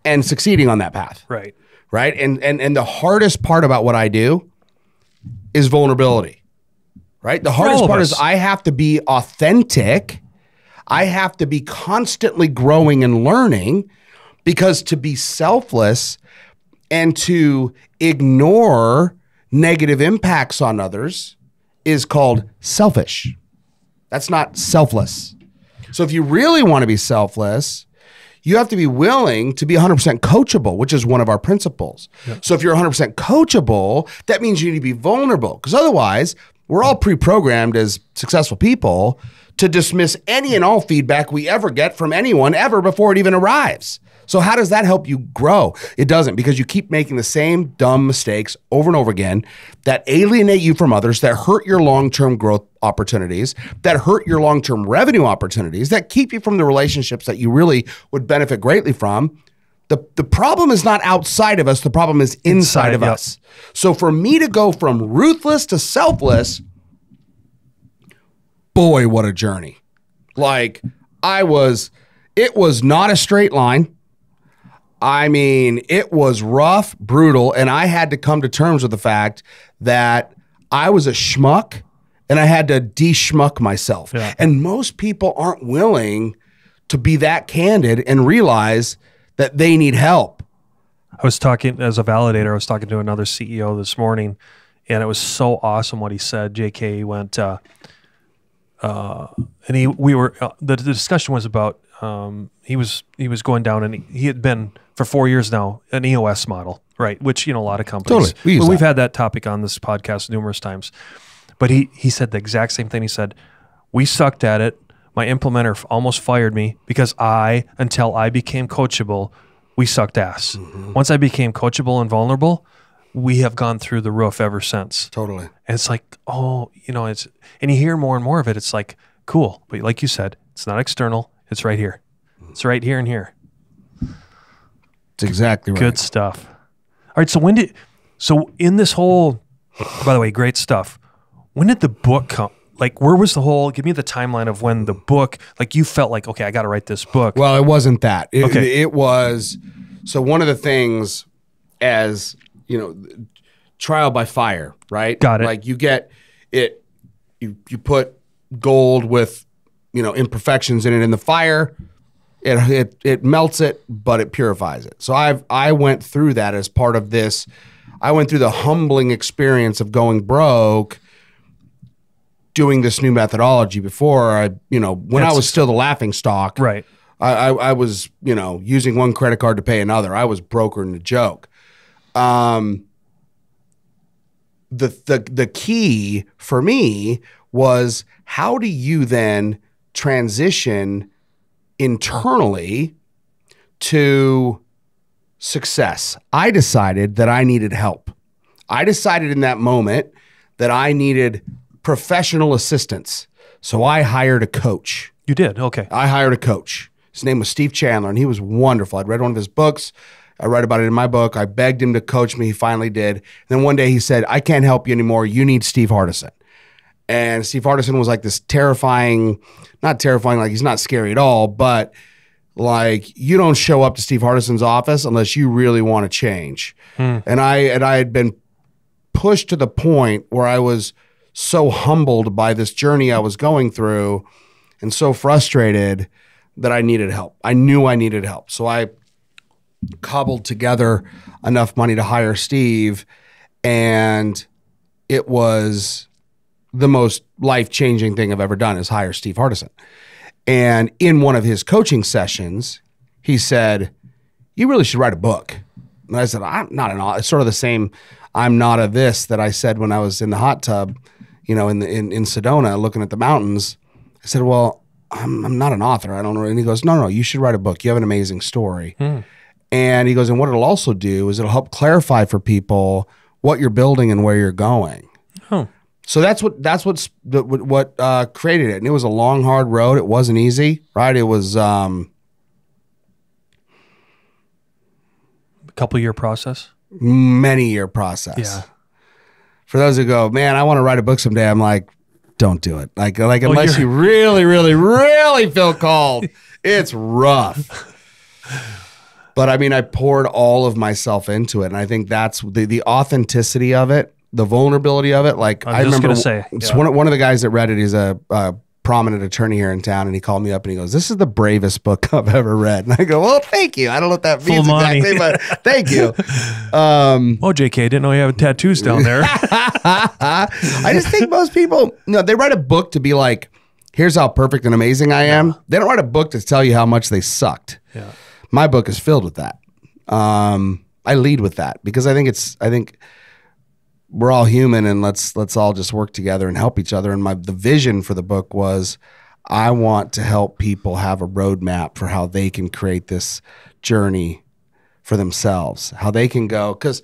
and succeeding on that path. Right. Right? And the hardest part about what I do is vulnerability. Right? The hardest part is I have to be authentic. I have to be constantly growing and learning. Because to be selfless and to ignore negative impacts on others is called selfish. That's not selfless. So if you really want to be selfless, you have to be willing to be 100% coachable, which is one of our principles. Yep. So if you're 100% coachable, that means you need to be vulnerable, because otherwise we're all pre-programmed as successful people to dismiss any and all feedback we ever get from anyone ever before it even arrives. So how does that help you grow? It doesn't, because you keep making the same dumb mistakes over and over again that alienate you from others, that hurt your long-term growth opportunities, that hurt your long-term revenue opportunities, that keep you from the relationships that you really would benefit greatly from. The problem is not outside of us. The problem is inside of us. So for me to go from ruthless to selfless, boy, what a journey. Like, it was not a straight line. I mean, it was rough, brutal, and I had to come to terms with the fact that I was a schmuck and I had to de-schmuck myself. Yeah. And most people aren't willing to be that candid and realize that they need help. I was talking as a validator. I was talking to another CEO this morning, and it was so awesome what he said. JK, he went, the discussion was about, he was going down, and he had been for 4 years now, an EOS model, right? Which, a lot of companies, Totally. We've had that topic on this podcast numerous times, but he said the exact same thing. He said, we sucked at it. My implementer almost fired me because until I became coachable, we sucked ass. Once I became coachable and vulnerable, we have gone through the roof ever since. Totally. And it's like, and you hear more and more of it. It's like, cool. But like you said, it's not external. It's right here. It's right here and here. It's exactly right. Good stuff. All right. So in this whole, by the way, great stuff. When did the book come? Like, where was give me the timeline of when the book, like you felt like, okay, I got to write this book. Well, it wasn't that. Okay. It was, so one of the things as, trial by fire, right? Got it. Like you get it, you put gold with, imperfections in it in the fire, it melts it, but it purifies it. So I went through that as part of this. I went through the humbling experience of going broke, doing this new methodology before I was still the laughing stock. Right. I was, using one credit card to pay another. I was brokering the joke. The key for me was, how do you then transition internally to success? I decided that I needed help. I decided in that moment that I needed professional assistance. So I hired a coach. You did? Okay. I hired a coach. His name was Steve Chandler, and he was wonderful. I'd read one of his books. I read about it in my book. I begged him to coach me. He finally did. And then one day he said, I can't help you anymore. You need Steve Hardison. And Steve Hardison was like this not terrifying, like he's not scary at all, but like you don't show up to Steve Hardison's office unless you really want to change. And I had been pushed to the point where I was so humbled by this journey I was going through and so frustrated that I needed help. I knew I needed help. So I cobbled together enough money to hire Steve, and it was the most life-changing thing I've ever done is hire Steve Hardison. And in one of his coaching sessions, he said, you really should write a book. And I said, I'm not it's sort of the same I'm not a this that I said when I was in the hot tub, in Sedona looking at the mountains. I said, well, I'm not an author. I don't know. And he goes, no, you should write a book. You have an amazing story. And he goes, and what it'll also do is it'll help clarify for people what you're building and where you're going. So that's what created it. And it was a long, hard road. It wasn't easy, right? It was a couple year process. Many year process. Yeah. For those who go, man, I want to write a book someday. I'm like, don't do it. Like unless you really, really, really feel called, it's rough. But I mean, I poured all of myself into it. And I think that's the authenticity of it, the vulnerability of it. Like I remember one of the guys that read it, he's a prominent attorney here in town, and he called me up and he goes, this is the bravest book I've ever read. And I go, well, thank you. I don't know what that means exactly, but thank you. JK, I didn't know you have tattoos down there. I just think most people, they write a book to be like, here's how perfect and amazing I am. Yeah. They don't write a book to tell you how much they sucked. Yeah. My book is filled with that. I lead with that because I think we're all human, and let's all just work together and help each other. And the vision for the book was, I want to help people have a roadmap for how they can create this journey for themselves, how they can go, because,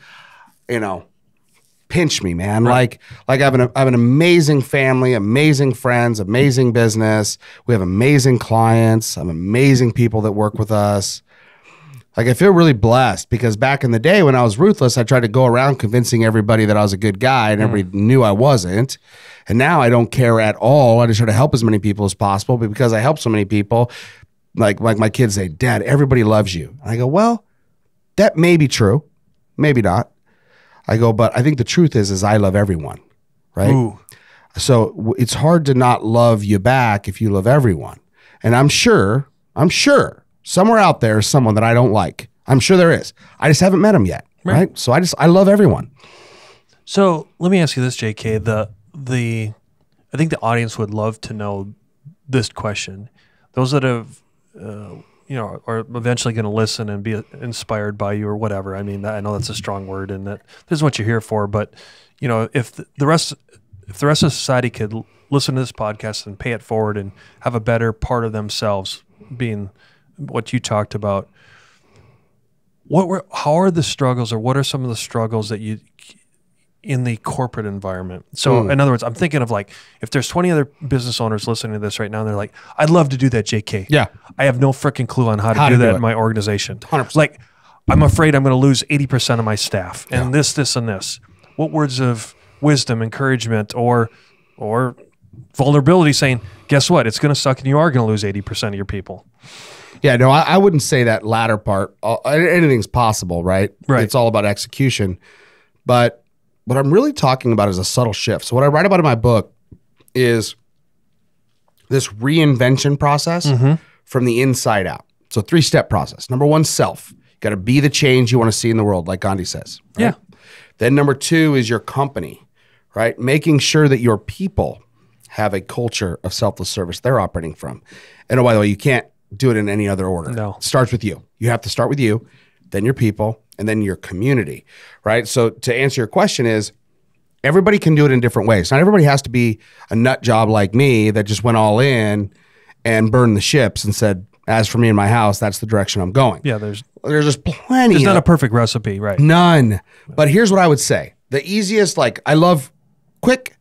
pinch me, man. Right. Like I have an amazing family, amazing friends, amazing business. We have amazing clients, amazing people that work with us. Like I feel really blessed because back in the day when I was Ruthless, I tried to go around convincing everybody that I was a good guy, and everybody knew I wasn't. And now I don't care at all. I just try to help as many people as possible. But because I help so many people, like my kids say, Dad, everybody loves you. And I go, well, that may be true, maybe not. I go, but I think the truth is I love everyone, right? Ooh. So it's hard to not love you back if you love everyone. And I'm sure I'm sure somewhere out there is someone that I don't like. I'm sure there is. I just haven't met him yet, right? So I love everyone. So let me ask you this, JK. I think the audience would love to know this question. Those that have, are eventually going to listen and be inspired by you or whatever. I mean, I know that's a strong word, and that this is what you're here for. But if the rest of society could listen to this podcast and pay it forward and have a better part of themselves, being what you talked about, how are the struggles, or what are some of the struggles that you in the corporate environment? So in other words, I'm thinking of like, if there's 20 other business owners listening to this right now, and they're like, I'd love to do that, JK. Yeah. I have no freaking clue on how to do that in my organization. 100%. Like, I'm afraid I'm going to lose 80% of my staff and this, and this. What words of wisdom, encouragement, or vulnerability saying, guess what? It's going to suck and you are going to lose 80% of your people. Yeah, no, I wouldn't say that latter part. Anything's possible, right? Right. It's all about execution. But what I'm really talking about is a subtle shift. So what I write about in my book is this reinvention process from the inside out. So 3-step process. Number 1, self. You got to be the change you want to see in the world, like Gandhi says. Right? Yeah. Then number 2 is your company, right? Making sure that your people have a culture of selfless service they're operating from. And oh, by the way, you can't do it in any other order. No. It starts with you. You have to start with you, then your people, and then your community, right? So to answer your question is, everybody can do it in different ways. Not everybody has to be a nut job like me that just went all in and burned the ships and said, as for me and my house, that's the direction I'm going. Yeah, there's just plenty. There's not a perfect recipe, right? None. But here's what I would say. The easiest, I love quick,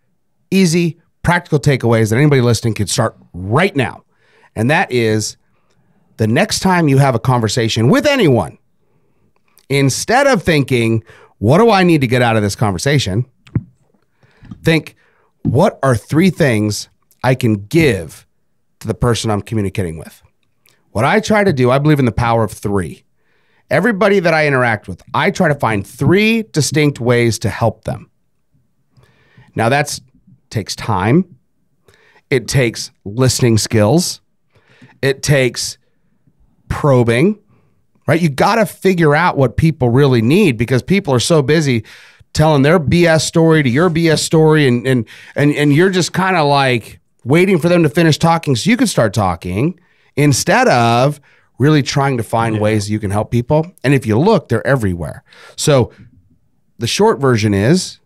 easy, practical takeaways that anybody listening could start right now. And that is, the next time you have a conversation with anyone, instead of thinking, what do I need to get out of this conversation? Think, what are 3 things I can give to the person I'm communicating with? What I try to do, I believe in the power of 3. Everybody that I interact with, I try to find 3 distinct ways to help them. Now that takes time. It takes listening skills. It takes probing, right? You got to figure out what people really need, because people are so busy telling their BS story to your BS story, and you're just kind of like waiting for them to finish talking so you can start talking, instead of really trying to find ways you can help people. And if you look, they're everywhere. So the short version is,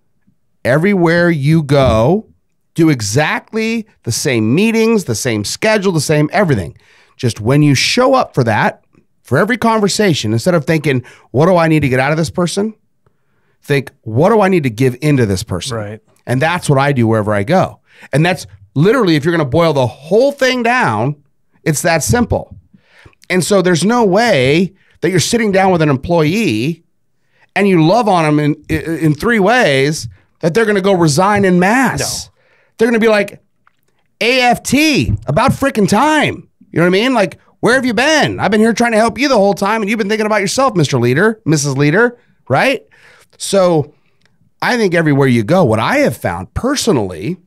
everywhere you go, do exactly the same meetings, the same schedule, the same everything. Just when you show up for that, for every conversation, instead of thinking, what do I need to get out of this person? Think, what do I need to give into this person? Right. And that's what I do wherever I go. And that's literally, if you're going to boil the whole thing down, it's that simple. And so there's no way that you're sitting down with an employee and you love on them in 3 ways that they're going to go resign en masse. No. They're going to be like, AFT, about freaking time. You know what I mean? Like, where have you been? I've been here trying to help you the whole time, and you've been thinking about yourself, Mr. Leader, Mrs. Leader, right? So I think everywhere you go, what I have found personally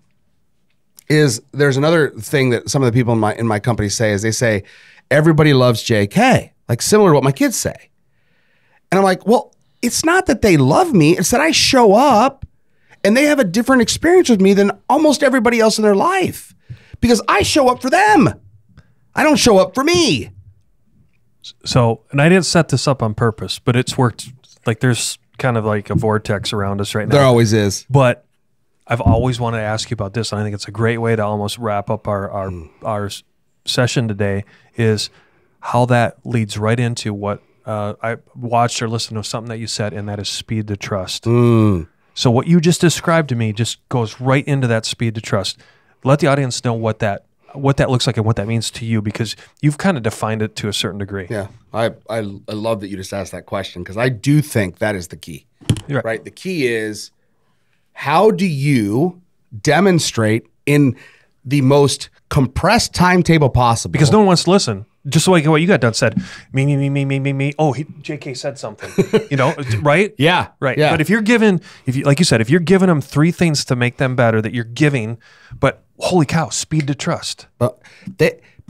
is, there's another thing that some of the people in my company say, is they say, everybody loves JK, like similar to what my kids say. And I'm like, well, it's not that they love me, it's that I show up and they have a different experience with me than almost everybody else in their life, because I show up for them. I don't show up for me. So, and I didn't set this up on purpose, but it's worked. Like, there's kind of like a vortex around us right now. There always is. But I've always wanted to ask you about this, and I think it's a great way to almost wrap up our session today, is how that leads right into what I watched or listened to something that you said, and that is speed to trust. So what you just described to me just goes right into that speed to trust. Let the audience know what that looks like and what that means to you, because you've kind of defined it to a certain degree. Yeah, I love that you just asked that question, because I do think that is the key. Right? The key is, how do you demonstrate in the most compressed timetable possible? Because no one wants to listen. Just like what you got done said, me. Oh, JK said something, right? Yeah. Right. Yeah. But if you're like you said, if you're giving them 3 things to make them better that you're giving, but holy cow, speed to trust.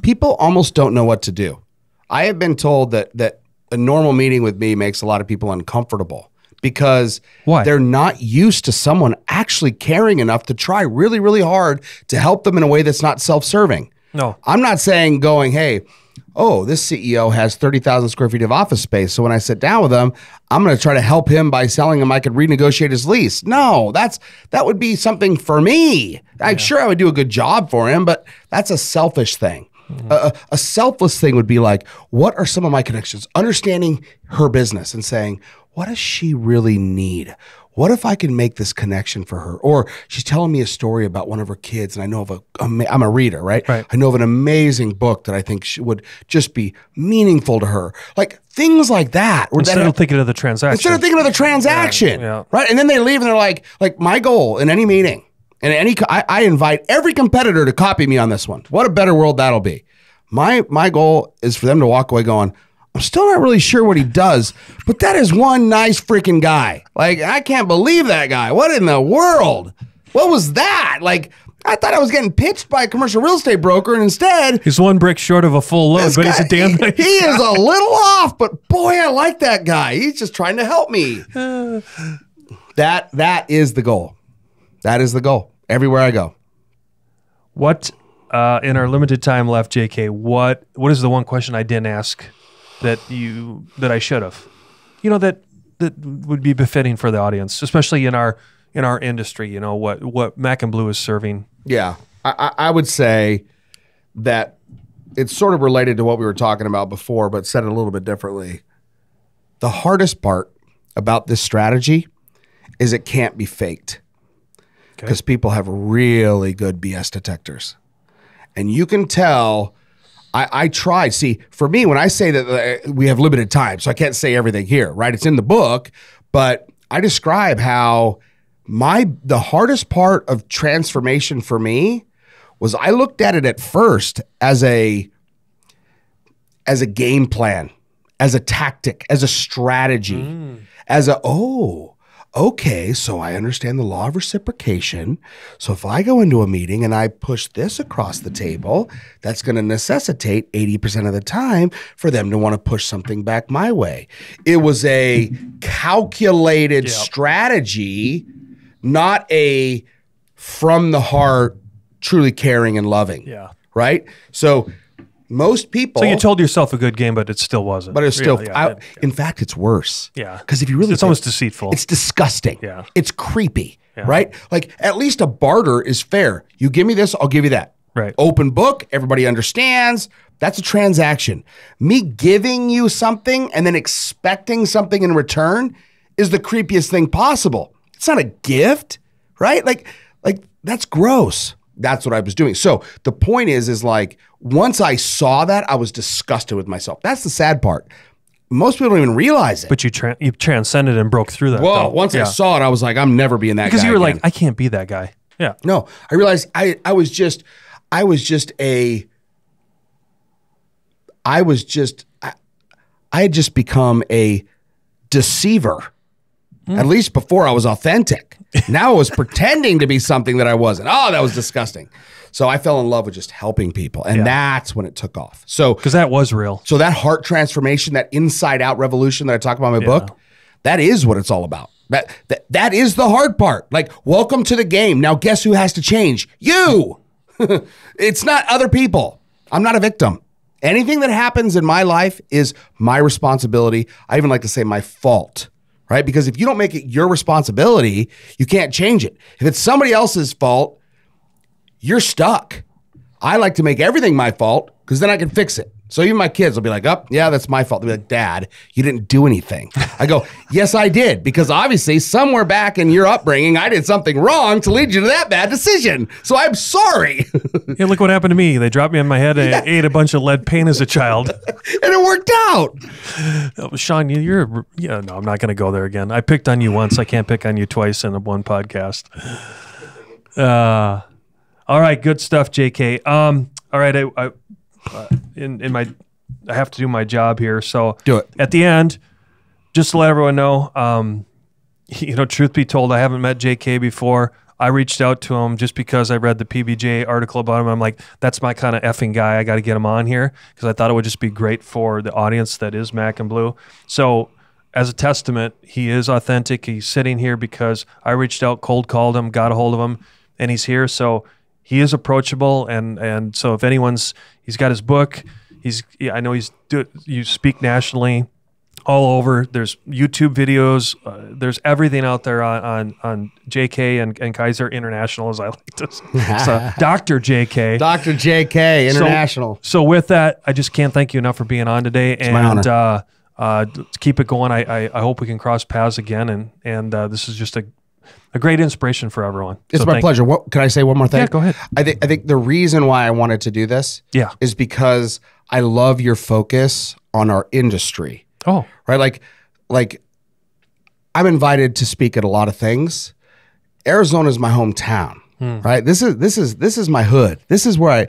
people almost don't know what to do. I have been told that a normal meeting with me makes a lot of people uncomfortable because they're not used to someone actually caring enough to try really, really hard to help them in a way that's not self-serving. No. I'm not saying going, hey, oh, this CEO has 30,000 square feet of office space. So when I sit down with him, I'm going to try to help him by selling him I could renegotiate his lease. No, that would be something for me. I'm sure I would do a good job for him, but that's a selfish thing. A selfless thing would be like, what are some of my connections? Understanding her business and saying, what does she really need? What if I can make this connection for her? Or she's telling me a story about one of her kids, and I know of I'm a reader, right? I know of an amazing book that I think would just be meaningful to her. Like things like that. Instead of thinking of the transaction. Right? And then they leave and they're like my goal in any meeting, and I invite every competitor to copy me on this one. What a better world that'll be. My goal is for them to walk away going, I'm still not really sure what he does, but that is one nice freaking guy. Like, I can't believe that guy. What in the world? What was that? Like, I thought I was getting pitched by a commercial real estate broker, and instead... He's one brick short of a full load, but he's a damn nice guy. He is a little off, but boy, I like that guy. He's just trying to help me. That is the goal. That is the goal. Everywhere I go. What, in our limited time left, JK, what is the one question I didn't ask that I should have, that would be befitting for the audience, especially in our industry, what Mac and Bleu is serving? Yeah. I would say that it's sort of related to what we were talking about before, but said it a little bit differently. The hardest part about this strategy is it can't be faked because people have really good BS detectors. And you can tell... I try. See, for me, when I say that we have limited time, so I can't say everything here, right? It's in the book, but I describe how the hardest part of transformation for me was I looked at it at first as a game plan, as a tactic, as a strategy, as okay, so I understand the law of reciprocation. So if I go into a meeting and I push this across the table, that's going to necessitate 80% of the time for them to want to push something back my way. It was a calculated strategy, not a from the heart, truly caring and loving. Yeah. Right? So most people... So you told yourself a good game, but it still wasn't. But it's still... in fact, it's worse. Yeah. Because if you really... It's almost deceitful. It's disgusting. Yeah. It's creepy. Yeah. Right? Like, at least a barter is fair. You give me this, I'll give you that. Right. Open book, everybody understands. That's a transaction. Me giving you something and then expecting something in return is the creepiest thing possible. It's not a gift, right? Like that's gross. That's what I was doing. So the point is like, once I saw that, I was disgusted with myself. That's the sad part. Most people don't even realize it. But you transcended and broke through that. Well, once I saw it, I was like, I'm never being that guy. Because you were again. like, I can't be that guy. Yeah. No, I realized I had just become a deceiver. At least before I was authentic. Now I was pretending to be something that I wasn't. Oh, that was disgusting. So I fell in love with just helping people. And that's when it took off. So because that was real. So that heart transformation, that inside out revolution that I talk about in my book, that is what it's all about. That is the hard part. Like, welcome to the game. Now guess who has to change? You. It's not other people. I'm not a victim. Anything that happens in my life is my responsibility. I even like to say my fault. Right? Because if you don't make it your responsibility, you can't change it. If it's somebody else's fault, you're stuck. I like to make everything my fault because then I can fix it. So even my kids will be like, oh, yeah, that's my fault. They'll be like, Dad, you didn't do anything. I go, yes, I did. Because obviously somewhere back in your upbringing, I did something wrong to lead you to that bad decision. So I'm sorry. Hey, look what happened to me. They dropped me on my head and I ate a bunch of lead paint as a child. And it worked out. Sean, no, I'm not going to go there again. I picked on you once. I can't pick on you twice in one podcast. All right, good stuff, JK. All right, I have to do my job here, so do it. At the end, just to let everyone know, truth be told, I haven't met JK before. I reached out to him just because I read the PBJ article about him. I'm like, that's my kind of effing guy. I got to get him on here because I thought it would just be great for the audience that is Mac and Bleu. So as a testament, he is authentic. He's sitting here because I reached out, cold called him, got a hold of him, and he's here. So he is approachable. And so if he's got his book. I know you speak nationally. All over. There's YouTube videos. There's everything out there on JK and Kaiser International, as I like to say. So, Dr. JK. Dr. JK International. So with that, I just can't thank you enough for being on today. It's my honor. Let's keep it going. I hope we can cross paths again. And this is just a great inspiration for everyone. It's my pleasure. Can I say one more thing? Yeah, go ahead. I think the reason why I wanted to do this is because I love your focus on our industry. Oh, right. Like I'm invited to speak at a lot of things. Arizona is my hometown, right? This is my hood. This is where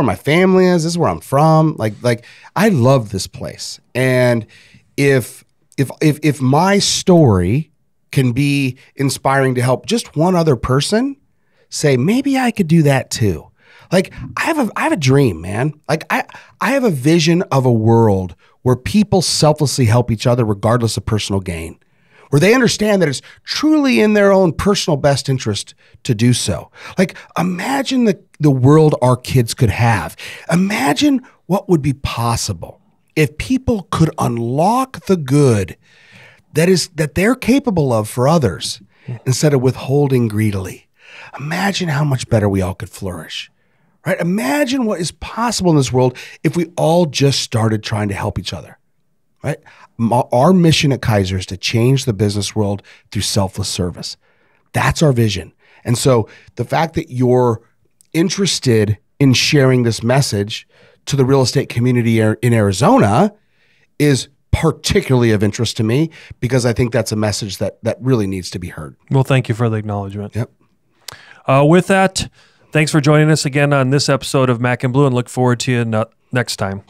my family is. This is where I'm from. Like I love this place. And if my story can be inspiring to help just one other person say, maybe I could do that too. Like I have a dream, man. Like I have a vision of a world where people selflessly help each other regardless of personal gain, where they understand that it's truly in their own personal best interest to do so. Like imagine the world our kids could have. Imagine what would be possible if people could unlock the good that they're capable of for others instead of withholding greedily. Imagine how much better we all could flourish. Right? Imagine what is possible in this world if we all just started trying to help each other. Right? Our mission at Kaiser is to change the business world through selfless service. That's our vision. And so the fact that you're interested in sharing this message to the real estate community in Arizona is particularly of interest to me because I think that's a message that really needs to be heard. Well, thank you for the acknowledgement. Yep. With that, thanks for joining us again on this episode of Mac and Bleu, and look forward to you next time.